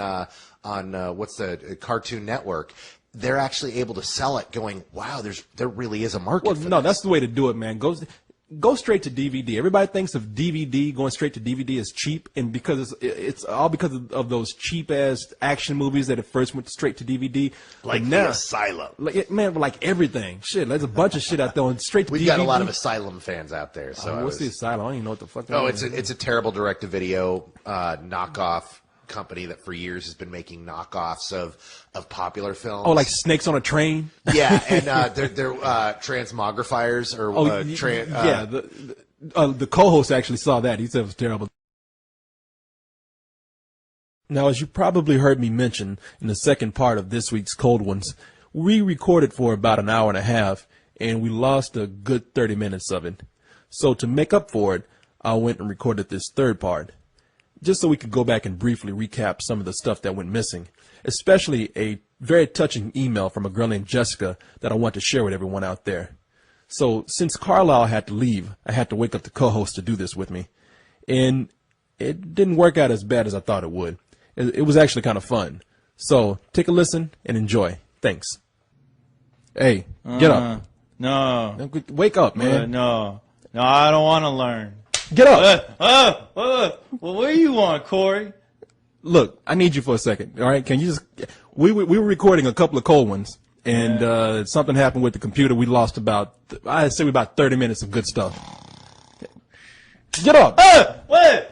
B: what's the Cartoon Network. They're actually able to sell it. Going, wow, there really is a market.
A: Well,
B: for
A: no,
B: this.
A: that's the way to do it, man. Go straight to DVD. Everybody thinks of DVD going straight to DVD as cheap, and because it's all because of those cheap ass action movies that at first went straight to DVD.
D: Like
A: now,
D: The Asylum.
A: Like everything. Shit, there's a bunch of shit out there on straight to DVD.
B: We've got a lot of Asylum fans out there. So
A: what's the Asylum? I don't even know what the fuck.
B: Oh, it's a terrible direct-to-video knockoff company that for years has been making knockoffs of popular films.
A: Oh, like Snakes on a Train?
B: Yeah, and they're transmogrifiers
A: the co-host actually saw that. He said it was terrible. Now, as you probably heard me mention in the second part of this week's Cold Ones, we recorded for about an hour and a half, and we lost a good 30 minutes of it. So to make up for it, I went and recorded this third part, just so we could go back and briefly recap some of the stuff that went missing, especially a very touching email from a girl named Jessica that I want to share with everyone out there. So since Carlisle had to leave, I had to wake up the co-host to do this with me. And it didn't work out as bad as I thought it would. It was actually kind of fun. So take a listen and enjoy. Thanks. Hey, get up.
F: No.
A: Wake up, man.
F: No, I don't want to learn.
A: Get up.
F: Well, where you want, Korey?
A: Look, I need you for a second. All right, can you just? We were recording a couple of cold ones, and something happened with the computer. We lost I'd say about 30 minutes of good stuff. Get up.
F: Whoa.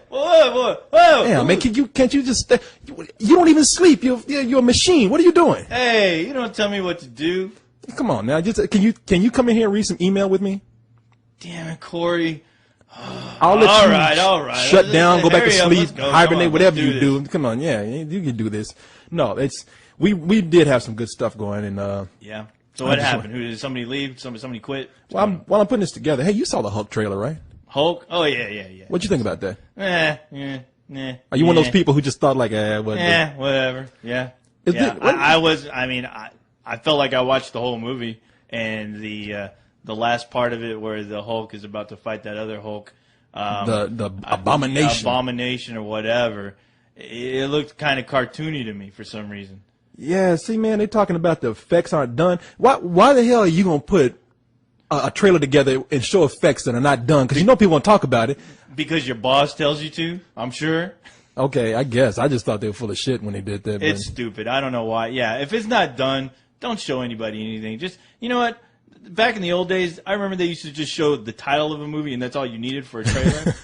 A: Damn, man, can't you just? You don't even sleep. You're a machine. What are you doing?
F: Hey, you don't tell me what to do.
A: Come on now. Just can you come in here and read some email with me?
F: Damn it, Korey.
A: I'll let
F: all right.
A: Shut down, go back to sleep, hibernate, whatever you do.
F: This.
A: Come on, yeah, you can do this. No, we did have some good stuff going, and
F: yeah. So what happened? Who did somebody leave? Somebody quit?
A: While I'm putting this together, hey, you saw the Hulk trailer, right?
F: Hulk? Oh yeah.
A: What'd you think about that?
F: Nah.
A: Are you one of those people who just thought like,
F: whatever. Yeah. I felt like I watched the whole movie, and the last part of it where the Hulk is about to fight that other Hulk,
A: the abomination
F: or whatever, it looked kind of cartoony to me for some reason.
A: Yeah, see, man, they're talking about the effects aren't done. Why the hell are you gonna put a trailer together and show effects that are not done? Because you know people won't talk about it.
F: Because your boss tells you to, I'm sure.
A: Okay, I guess. I just thought they were full of shit when they did that.
F: It's stupid. I don't know why. Yeah, if it's not done, don't show anybody anything. Just, you know what? Back in the old days, I remember they used to just show the title of a movie, and that's all you needed for a trailer.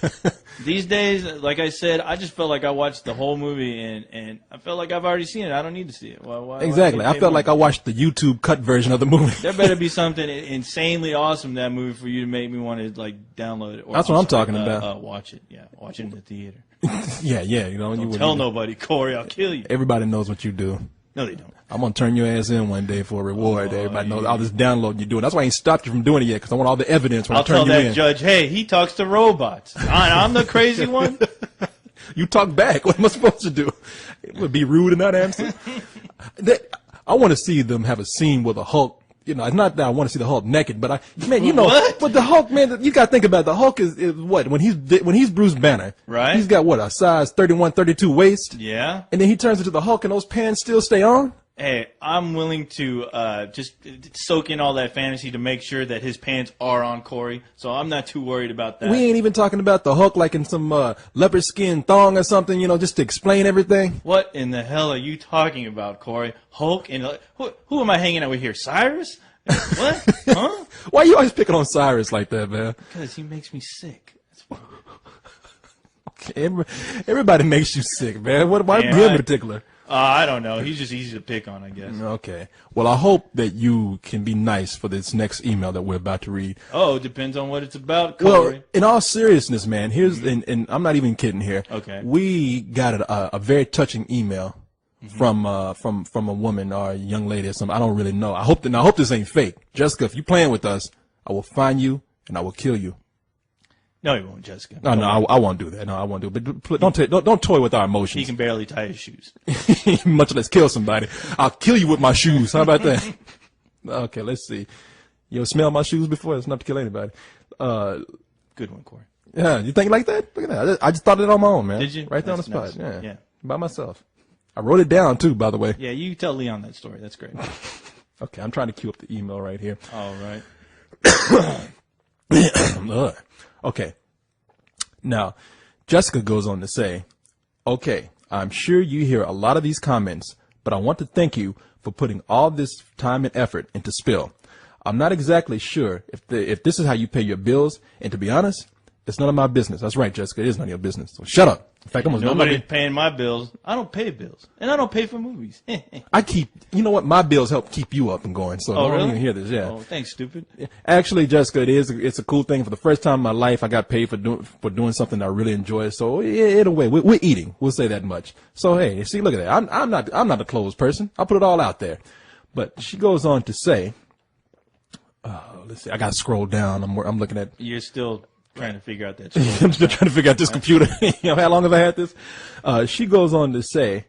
F: These days, like I said, I just felt like I watched the whole movie, and I felt like I've already seen it. I don't need to see it.
A: Exactly. I felt like I watched the YouTube cut version of the movie.
F: There better be something insanely awesome in that movie for you to make me want to like download it. Or
A: That's what I'm talking about.
F: Watch it. Yeah, watch it in the theater.
A: Yeah. You know,
F: Don't tell nobody, Corey. I'll kill you.
A: Everybody knows what you do.
F: No, they don't.
A: I'm gonna turn your ass in one day for a reward. Everybody knows all this downloading you're doing. That's why I ain't stopped you from doing it yet, because I want all the evidence when I turn you in.
F: I'll tell that judge, hey, he talks to robots. I'm the crazy one.
A: You talk back. What am I supposed to do? It would be rude and not answer. I want to see them have a scene with the Hulk. You know, it's not that I want to see the Hulk naked, but you know,
F: what?
A: But the Hulk, man, you got to think about it. The Hulk is what when he's Bruce Banner,
F: right?
A: He's got what, a size 31, 32 waist,
F: yeah,
A: and then he turns into the Hulk, and those pants still stay on.
F: Hey, I'm willing to just soak in all that fantasy to make sure that his pants are on Corey, so I'm not too worried about that.
A: We ain't even talking about the Hulk like in some leopard skin thong or something, you know, just to explain everything.
F: What in the hell are you talking about, Corey? Hulk and who am I hanging out with here? Cyrus? What? Huh?
A: Why you always picking on Cyrus like that, man?
F: Because he makes me sick.
A: Okay, everybody makes you sick, man. Why him in particular?
F: I don't know. He's just easy to pick on, I guess.
A: Okay. Well, I hope that you can be nice for this next email that we're about to read.
F: Oh, it depends on what it's about, Corey.
A: Well, in all seriousness, man, and I'm not even kidding here.
F: Okay.
A: We got a very touching email from a woman or a young lady or something. I don't really know. I hope this ain't fake. Jessica, if you playing with us, I will find you and I will kill you.
F: No, he won't, Jessica.
A: No, I won't do that. No, I won't do it. But don't toy with our emotions.
F: He can barely tie his shoes.
A: Much less kill somebody. I'll kill you with my shoes. How about that? Okay, let's see. You ever smell my shoes before? It's not to kill anybody.
F: Good one, Corey.
A: Yeah, you think like that? Look at that. I just thought of it on my own, man.
F: Did you?
A: Right there on the
F: That's
A: spot.
F: nice.
A: Yeah. By myself. I wrote it down too, by the way.
F: Yeah, you tell Leon that story. That's great.
A: Okay, I'm trying to cue up the email right here.
F: All right.
A: Okay. Now, Jessica goes on to say, okay, I'm sure you hear a lot of these comments, but I want to thank you for putting all this time and effort into Spill. I'm not exactly sure if this is how you pay your bills, and to be honest, it's none of my business. That's right, Jessica. It is none of your business. So shut up. In fact,
F: Nobody's paying my bills. I don't pay bills, and I don't pay for movies.
A: You know what? My bills help keep you up and going. So don't
F: really?
A: even hear this. Yeah.
F: Oh, thanks, stupid.
A: Actually, Jessica, it's a cool thing. For the first time in my life, I got paid for doing something I really enjoy. So in a way, we're eating. We'll say that much. So hey, see, look at that. I'm not a closed person. I'll put it all out there. But she goes on to say, let's see. I got to scroll down. I'm looking at.
F: You're still trying to figure out that.
A: I'm still trying to figure out this computer. You know, how long have I had this? She goes on to say,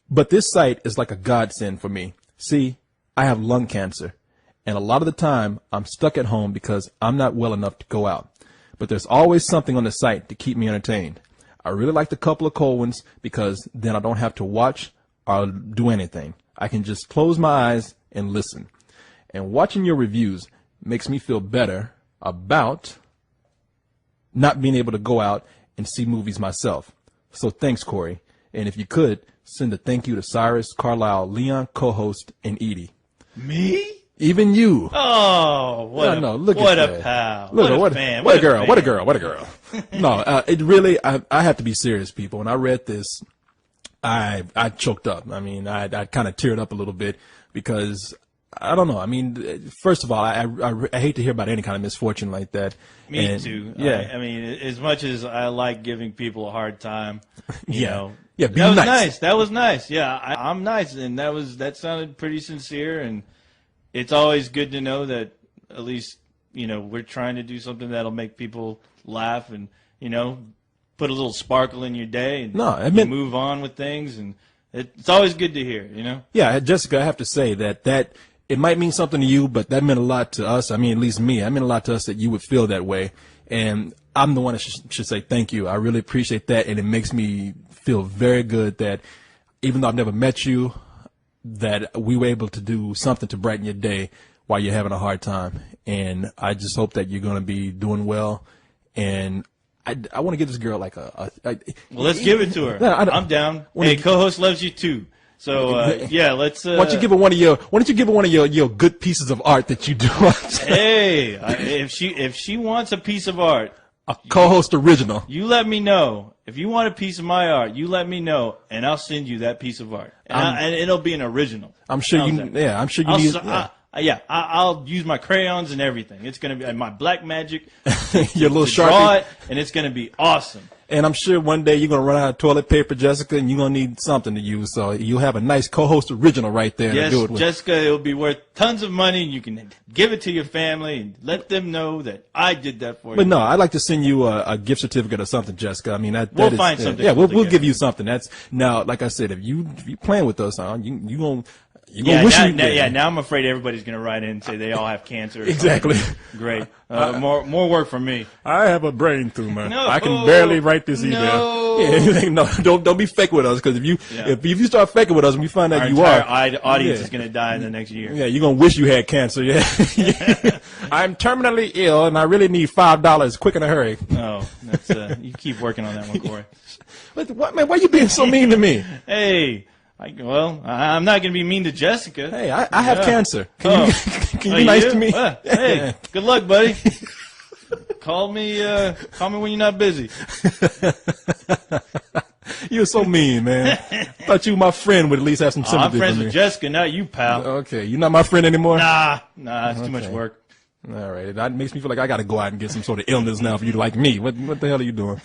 A: but this site is like a godsend for me. See, I have lung cancer, and a lot of the time I'm stuck at home because I'm not well enough to go out. But there's always something on the site to keep me entertained. I really like the couple of cold ones because then I don't have to watch or do anything. I can just close my eyes and listen. And watching your reviews makes me feel better about not being able to go out and see movies myself. So thanks, Corey. And if you could, send a thank you to Cyrus, Carlisle, Leon, co-host, and Edie.
F: Me?
A: Even you.
F: Oh, what a pal.
A: Look,
F: what a fan.
A: What a girl. What a girl. What a girl. No, it really, I have to be serious, people. When I read this, I choked up. I mean, I kind of teared up a little bit because I don't know. I mean, first of all, I hate to hear about any kind of misfortune like that.
F: Me too.
A: Yeah.
F: I mean, as much as I like giving people a hard time, you know.
A: Yeah, be
F: that was
A: nice.
F: nice. That was nice. Yeah, I'm nice, and that sounded pretty sincere. And it's always good to know that at least we're trying to do something that'll make people laugh and put a little sparkle in your day and you move on with things. And it's always good to hear.
A: Yeah, Jessica, I have to say that it might mean something to you, but that meant a lot to us. I mean, at least me. It meant a lot to us that you would feel that way. And I'm the one that should say thank you. I really appreciate that, and it makes me feel very good that even though I've never met you, that we were able to do something to brighten your day while you're having a hard time. And I just hope that you're going to be doing well. And I want to give this girl like a
F: well, let's give it to her.
A: No,
F: I'm down. Hey, co-host loves you too. So yeah, let's.
A: Why don't you give her one of your good pieces of art that you do?
F: Hey, if she wants a piece of art,
A: a co-host original.
F: You let me know. If you want a piece of my art, you let me know, and I'll send you that piece of art, and it'll be an original.
A: I'm sure you. Yeah, I'm sure you need.
F: I'll use my crayons and everything. It's gonna be my black magic.
A: Your little
F: to
A: Sharpie.
F: draw it, and it's gonna be awesome.
A: And I'm sure one day you're going to run out of toilet paper, Jessica, and you're going to need something to use. So you'll have a nice co-host original right there
F: yes,
A: to do it with.
F: Jessica, it'll be worth tons of money, and you can give it to your family and let them know that I did that for you.
A: But no, I'd like to send you a gift certificate or something, Jessica. I mean,
F: we'll find something.
A: Yeah, we'll give you something. That's now, like I said, if you playing with us, you gonna.
F: Now I'm afraid everybody's going to write in and say they all have cancer.
A: Exactly.
F: Great. More work for me.
A: I have a brain tumor.
F: No,
A: I can barely write this email.
F: No.
A: Don't be fake with us, because if you start faking with us and we find out you are,
F: our audience is going to die in the next year.
A: Yeah, you're going to wish you had cancer. Yeah. I'm terminally ill and I really need $5 quick in a hurry.
F: Oh, that's you keep working on that one, Corey.
A: What, man? Why are you being so mean to me?
F: Hey. I'm not going to be mean to Jessica.
A: Hey, I have cancer. Can you be nice to me?
F: Hey, good luck, buddy. Call me when you're not busy.
A: You're so mean, man. Thought you, my friend, would at least have some sympathy.
F: I'm friends with Jessica, not you, pal.
A: Okay, you're not my friend anymore?
F: Nah, it's too much work.
A: All right, that makes me feel like I got to go out and get some sort of illness now for you to like me. What the hell are you doing?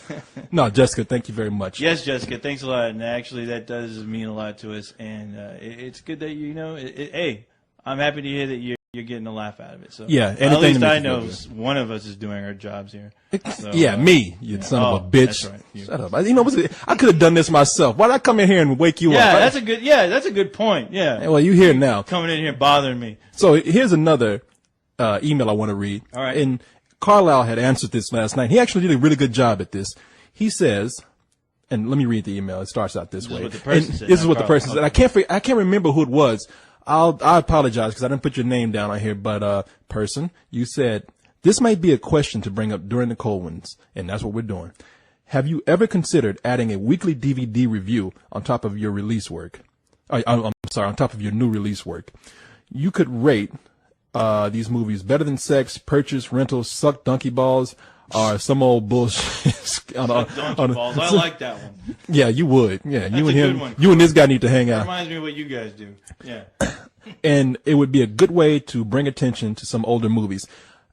A: No, Jessica, thank you very much.
F: Yes, Jessica, thanks a lot. And actually, that does mean a lot to us. And it's good that hey, I'm happy to hear that you're getting a laugh out of it. So
A: yeah,
F: at least I know one of us is doing our jobs here. So,
A: yeah, me, you son of a bitch.
F: That's right.
A: Shut up. I could have done this myself. Why did I come in here and wake you up?
F: That's a good point. Yeah.
A: Well, you here now.
F: Coming in here bothering me.
A: So here's another email I want to read.
F: All right.
A: And Carlisle had answered this last night. He actually did a really good job at this. He says, and let me read the email. It starts out this way. This is what the person said. I can't remember who it was. I apologize because I didn't put your name down on here. But person, you said this might be a question to bring up during the cold ones, and that's what we're doing. Have you ever considered adding a weekly DVD review on top of your release work? I'm sorry, on top of your new release work. You could rate these movies better than sex, purchase, rental, suck donkey balls, or some old bullshit.
F: Donkey balls. I like that one.
A: Yeah, you would. Yeah,
F: that's
A: you and him,
F: one.
A: you and this guy need to hang out.
F: Reminds me of what you guys do. Yeah.
A: And it would be a good way to bring attention to some older movies.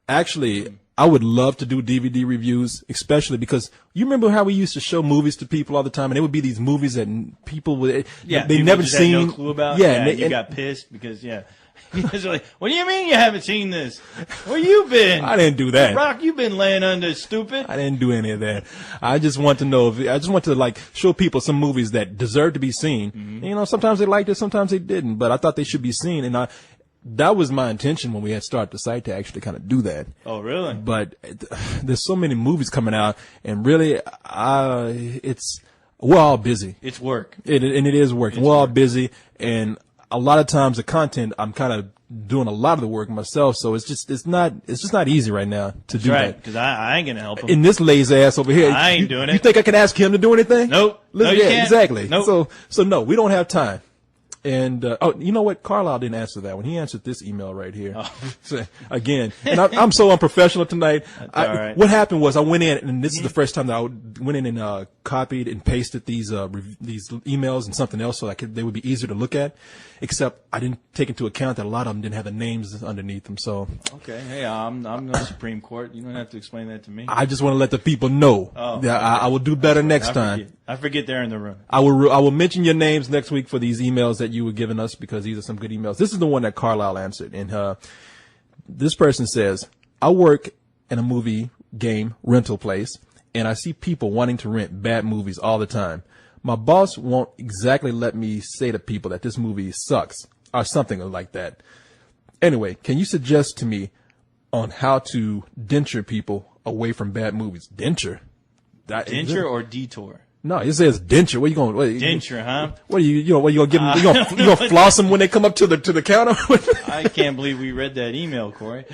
A: Actually, I would love to do DVD reviews, especially because you remember how we used to show movies to people all the time, and it would be these movies that people would they never seen.
F: Had no clue about.
A: Yeah,
F: and you got pissed because It's like, what do you mean you haven't seen this? Where you been?
A: I didn't do that.
F: Rock, you been laying under, stupid.
A: I didn't do any of that. I just want to know I just want to like show people some movies that deserve to be seen. Mm-hmm. You know, sometimes they liked it, sometimes they didn't, but I thought they should be seen, and that was my intention when we had started the site, to actually kind of do that.
F: Oh, really?
A: But there's so many movies coming out, and really, we're all busy.
F: It's work.
A: And it is work. We're all busy, and a lot of times the content, I'm kind of doing a lot of the work myself, so it's just not easy right now to do that.
F: Because I ain't gonna help him.
A: And this lazy ass over here,
F: I ain't doing it.
A: You think I can ask him to do anything?
F: Nope. No, you can't.
A: Exactly.
F: Nope.
A: So no, we don't have time. And you know what? Carlisle didn't answer that one. He answered this email right here. Oh. So, again, and I'm so unprofessional tonight.
F: All right.
A: What happened was I went in, and this is the first time that I went in and copied and pasted these emails and something else so they would be easier to look at. Except I didn't take into account that a lot of them didn't have the names underneath them. So
F: okay, hey, I'm the Supreme Court. You don't have to explain that to me.
A: I just want to let the people know that I will do better next time.
F: I forget they're in the room.
A: I will mention your names next week for these emails that you were giving us, because these are some good emails. This is the one that Carlisle answered, and this person says, I work in a movie game rental place, and I see people wanting to rent bad movies all the time. My boss won't exactly let me say to people that this movie sucks or something like that. Anyway, can you suggest to me on how to denture people away from bad movies? Denture?
F: Denture or detour?
A: No, it says denture. What you going?
F: Denture, huh?
A: What are you? What you gonna give them? You gonna floss them when they come up to the counter?
F: I can't believe we read that email, Corey.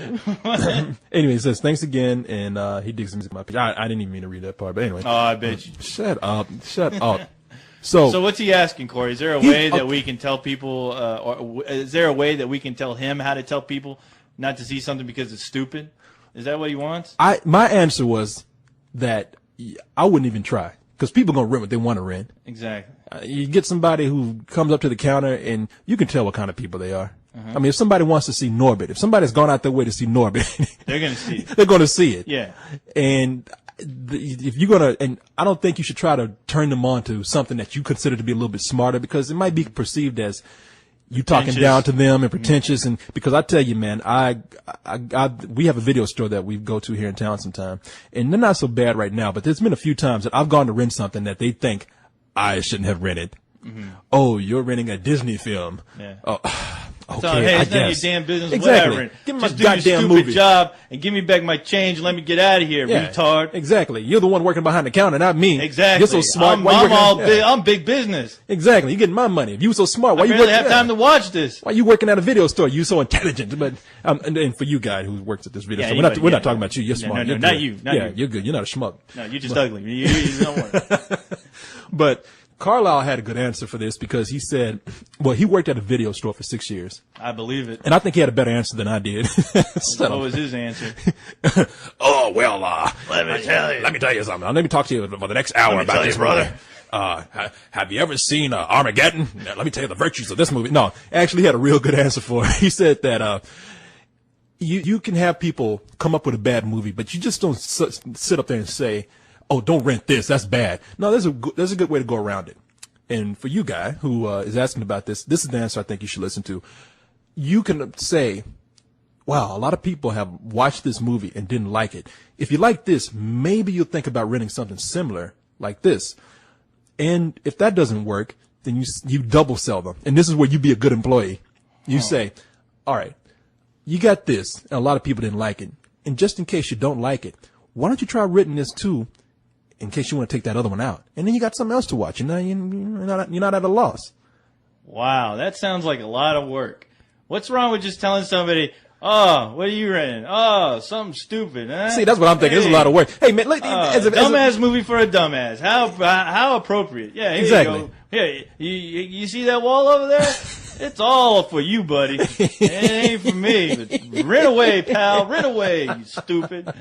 A: Anyway, he says thanks again, and he digs into my picture. I didn't even mean to read that part, but anyway.
F: Oh, I bet you.
A: Shut up. So
F: what's he asking, Corey? Is there a way that we can tell people, or is there a way that we can tell him how to tell people not to see something because it's stupid? Is that what he wants?
A: My answer was that I wouldn't even try. Because people are going to rent what they want to rent.
F: Exactly.
A: You get somebody who comes up to the counter, and you can tell what kind of people they are. I mean, if somebody wants to see Norbit, if somebody's gone out their way to see Norbit,
F: they're going to see it.
A: They're going to see it.
F: Yeah.
A: And if you're going to, and I don't think you should try to turn them on to something that you consider to be a little bit smarter, because it might be perceived as you talking down to them and pretentious. And because I tell you, man, we have a video store that we go to here in town sometime, and they're not so bad right now, but there's been a few times that I've gone to rent something that they think I shouldn't have rented. Oh, you're renting a Disney film.
F: Yeah.
A: Oh, okay,
F: So, hey,
A: I
F: it's none of
A: guess.
F: your damn business.
A: Exactly.
F: Whatever.
A: Give me my
F: Just do your
A: goddamn
F: stupid
A: movie.
F: job and give me back my change. And let me get out of here,
A: Yeah,
F: retard.
A: Exactly. You're the one working behind the counter, not me.
F: Exactly.
A: You're so smart. Why you
F: I'm
A: working-
F: all
A: yeah.
F: big. I'm big business.
A: Exactly. You're getting my money. If you were so smart, why
F: I
A: you
F: barely
A: working?
F: have time to watch this.
A: Why you working at a video store? You so intelligent, but and for you guy who works at this video
F: Yeah,
A: store,
F: anybody,
A: we're not
F: yeah.
A: talking about you. You're
F: Yeah,
A: smart.
F: no,
A: You're
F: not
A: good.
F: you, not
A: yeah,
F: you.
A: you're good. You're not a schmuck.
F: No, you're just ugly. You don't worry.
A: But Carlisle had a good answer for this because he said, well, he worked at a video store for 6 years,
F: I believe it.
A: and I think he had a better answer than I did.
F: What was his answer?
A: Oh well,
D: Let me tell you.
A: let me tell you something. Let me talk to you for the next hour about
D: tell
A: this
D: you, brother.
A: movie. Have you ever seen Armageddon? Now, let me tell you the virtues of this movie. No, actually, he had a real good answer for it. He said that you can have people come up with a bad movie, but you just don't sit up there and say, "Oh, don't rent this. That's bad." No, there's a good way to go around it. And for you guy who is asking about this is the answer I think you should listen to. You can say, wow, a lot of people have watched this movie and didn't like it. If you like this, maybe you'll think about renting something similar like this. And if that doesn't work, then you double sell them. And this is where you be a good employee. You say, all right, you got this, and a lot of people didn't like it. And just in case you don't like it, why don't you try renting this too, in case you want to take that other one out? And then you got something else to watch. You're not at a loss.
F: Wow, that sounds like a lot of work. What's wrong with just telling somebody, oh, what are you renting? Oh, something stupid, huh?
A: See, that's what I'm thinking. It's a lot of work. Hey, man,
F: Dumbass movie for a dumbass. How appropriate. Yeah, here
A: Exactly.
F: you go. Here, you see that wall over there? It's all for you, buddy. It ain't for me. But rent away, pal. Rent away, you stupid.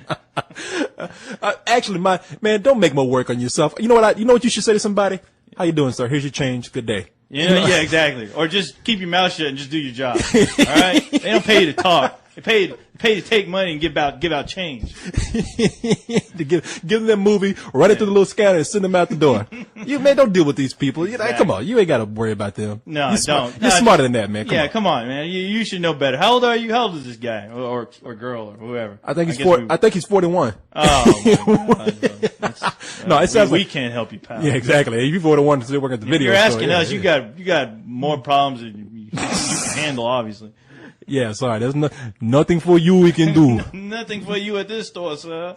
A: Actually, man, don't make more work on yourself. You know what you should say to somebody? How you doing, sir? Here's your change. Good day.
F: Yeah, exactly. Or just keep your mouth shut and just do your job. All right? They don't pay you to talk. They pay to take money and give out change.
A: To give them that movie, run it through the little scanner, and send them out the door. Man, don't deal with these people. Come on, you ain't got to worry about them.
F: No,
A: you're
F: don't.
A: You're smarter than that, man.
F: Come on, man. You should know better. How old are you? How old is this guy or girl or whoever?
A: I think he's 41.
F: Oh, my God.
A: No, it sounds
F: we
A: like
F: can't help you, pal.
A: yeah, exactly. You're 41 still working at the video
F: You're
A: store.
F: asking
A: yeah.
F: us. You got more problems than you can handle, obviously.
A: Yeah, sorry. There's nothing for you we can do.
F: Nothing for you at this store, sir.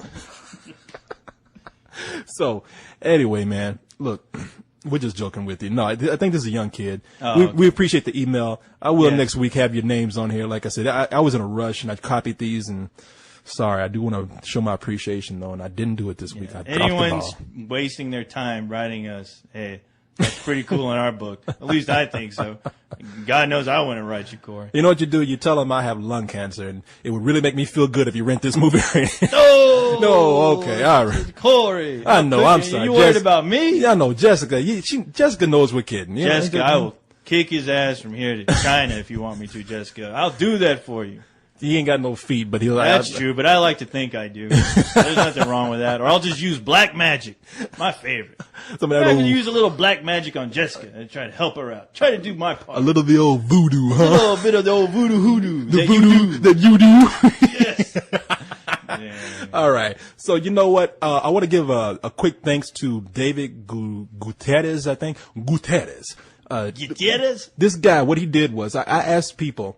A: So, anyway, man, look, we're just joking with you. No, I think this is a young kid.
F: Oh, okay.
A: We appreciate the email. I will
F: Yes.
A: next week have your names on here. Like I said, I was in a rush and I copied these, and sorry, I do want to show my appreciation though, and I didn't do it this week. I dropped the
F: Anyone's
A: ball.
F: wasting their time writing us, hey, that's pretty cool in our book. At least I think so. God knows I wouldn't write you, Corey.
A: You know what you do? You tell them I have lung cancer, and it would really make me feel good if you rent this movie.
F: No!
A: No, okay, all right.
F: Corey.
A: I know, I'm sorry.
F: You worried
A: Jess-
F: about me?
A: Yeah, I know, Jessica. Jessica knows we're kidding. You know?
F: Jessica, I will kick his ass from here to China if you want me to, Jessica. I'll do that for you.
A: He ain't got no feet, but he'll.
F: That's true, but I like to think I do. There's nothing wrong with that. Or I'll just use black magic. My favorite.
A: Some of
F: I
A: that
F: can
A: old,
F: use a little black magic on Jessica and try to help her out. Try to do my part.
A: a little bit of old voodoo,
F: A
A: huh?
F: little bit of the old voodoo hoodoo.
A: The
F: that
A: voodoo
F: you do.
A: that you do.
F: Yes. Yeah.
A: All right. So you know what? I want to give a quick thanks to David Gutierrez. I think Gutierrez.
F: Gutierrez?
A: This guy, what he did was I asked people.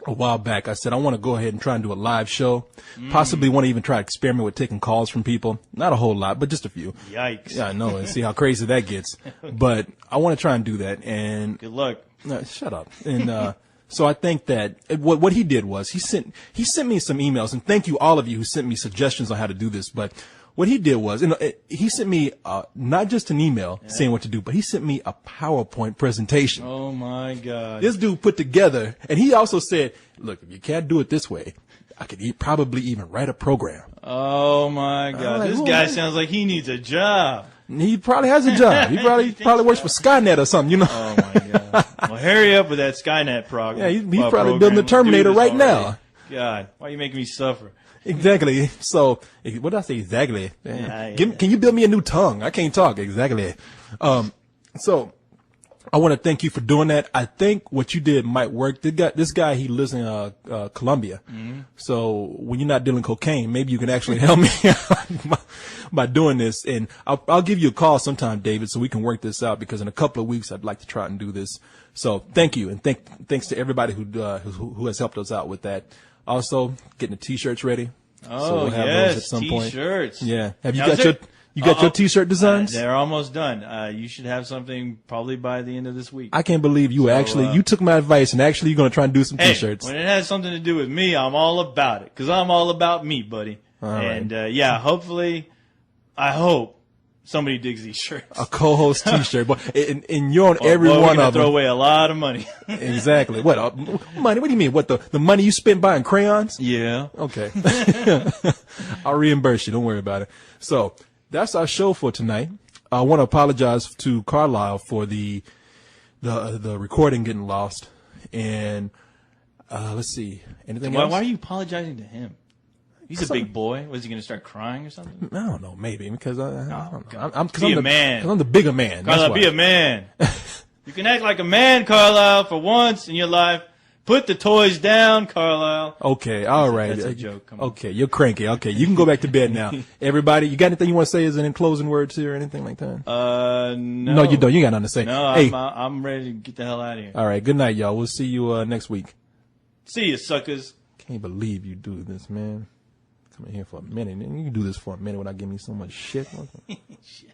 A: a while back. I said, I want to go ahead and try and do a live show. Possibly want to even try to experiment with taking calls from people. Not a whole lot, but just a few.
F: Yikes.
A: Yeah, I know, and see how crazy that gets. But I want to try and do that. And
F: Good luck.
A: no, shut up. And so I think that what he did was he sent me some emails, and thank you all of you who sent me suggestions on how to do this. But what he did was, he sent me not just an email saying what to do, but he sent me a PowerPoint presentation.
F: Oh my God.
A: This dude put together, and he also said, "Look, if you can't do it this way, I could probably even write a program."
F: Oh my God.
A: like,
F: This
A: who-
F: guy sounds like he needs a job.
A: And he probably has a job. He probably works for Skynet or something, you know.
F: Oh my God. Well, hurry up with that Skynet program.
A: Yeah, he's probably building the Terminator right now.
F: God, why are you making me suffer?
A: Exactly. So, what did I say? Exactly.
F: Yeah.
A: Can you build me a new tongue? I can't talk. Exactly. So I want to thank you for doing that. I think what you did might work. This guy, he lives in Colombia.
F: Mm-hmm.
A: So when you're not dealing cocaine, maybe you can actually help me out by doing this. And I'll give you a call sometime, David, so we can work this out, because in a couple of weeks I'd like to try and do this. So thank you, and thanks to everybody who has helped us out with that. Also, getting the T-shirts ready.
F: Oh,
A: so we'll have
F: yes,
A: those at some point.
F: T-shirts.
A: Yeah. Have you
F: Now,
A: got your T-shirt designs?
F: They're almost done. You should have something probably by the end of this week.
A: I can't believe you you took my advice and actually you're going to try and do some
F: Hey,
A: T-shirts.
F: when it has something to do with me, I'm all about it, because I'm all about me, buddy.
A: right.
F: And yeah, hopefully, I hope somebody digs these shirts.
A: A co-host T-shirt, but and you're on
F: Well,
A: every
F: we're
A: one
F: gonna
A: of
F: throw
A: them.
F: away a lot of money.
A: Exactly. What money? What do you mean? What the money you spent buying crayons?
F: Yeah.
A: Okay. I'll reimburse you. Don't worry about it. So that's our show for tonight. I want to apologize to Carlisle for the recording getting lost. And let's see. Anything else?
F: Why are you apologizing to him? He's a big boy. Was he going to start crying or something?
A: I don't know. Maybe because I don't know.
F: God.
A: Cause
F: Be
A: I'm
F: a
A: the
F: man.
A: 'cause I'm the bigger man. That's
F: Carlisle,
A: why.
F: be a man. You can act like a man, Carlisle, for once in your life. Put the toys down, Carlisle.
A: Okay, all right.
F: That's a joke. Come on.
A: Okay, you're cranky. Okay, you can go back to bed now. Everybody, you got anything you want to say as an closing words here or anything like that?
F: No.
A: No, you don't. You got nothing to say.
F: No,
A: Hey,
F: I'm ready to get the hell out of here.
A: all right. Good night, y'all. We'll see you next week.
F: See you, suckers.
A: Can't believe you do this, man. Come in here for a minute. You can do this for a minute without giving me so much shit.
F: Shit.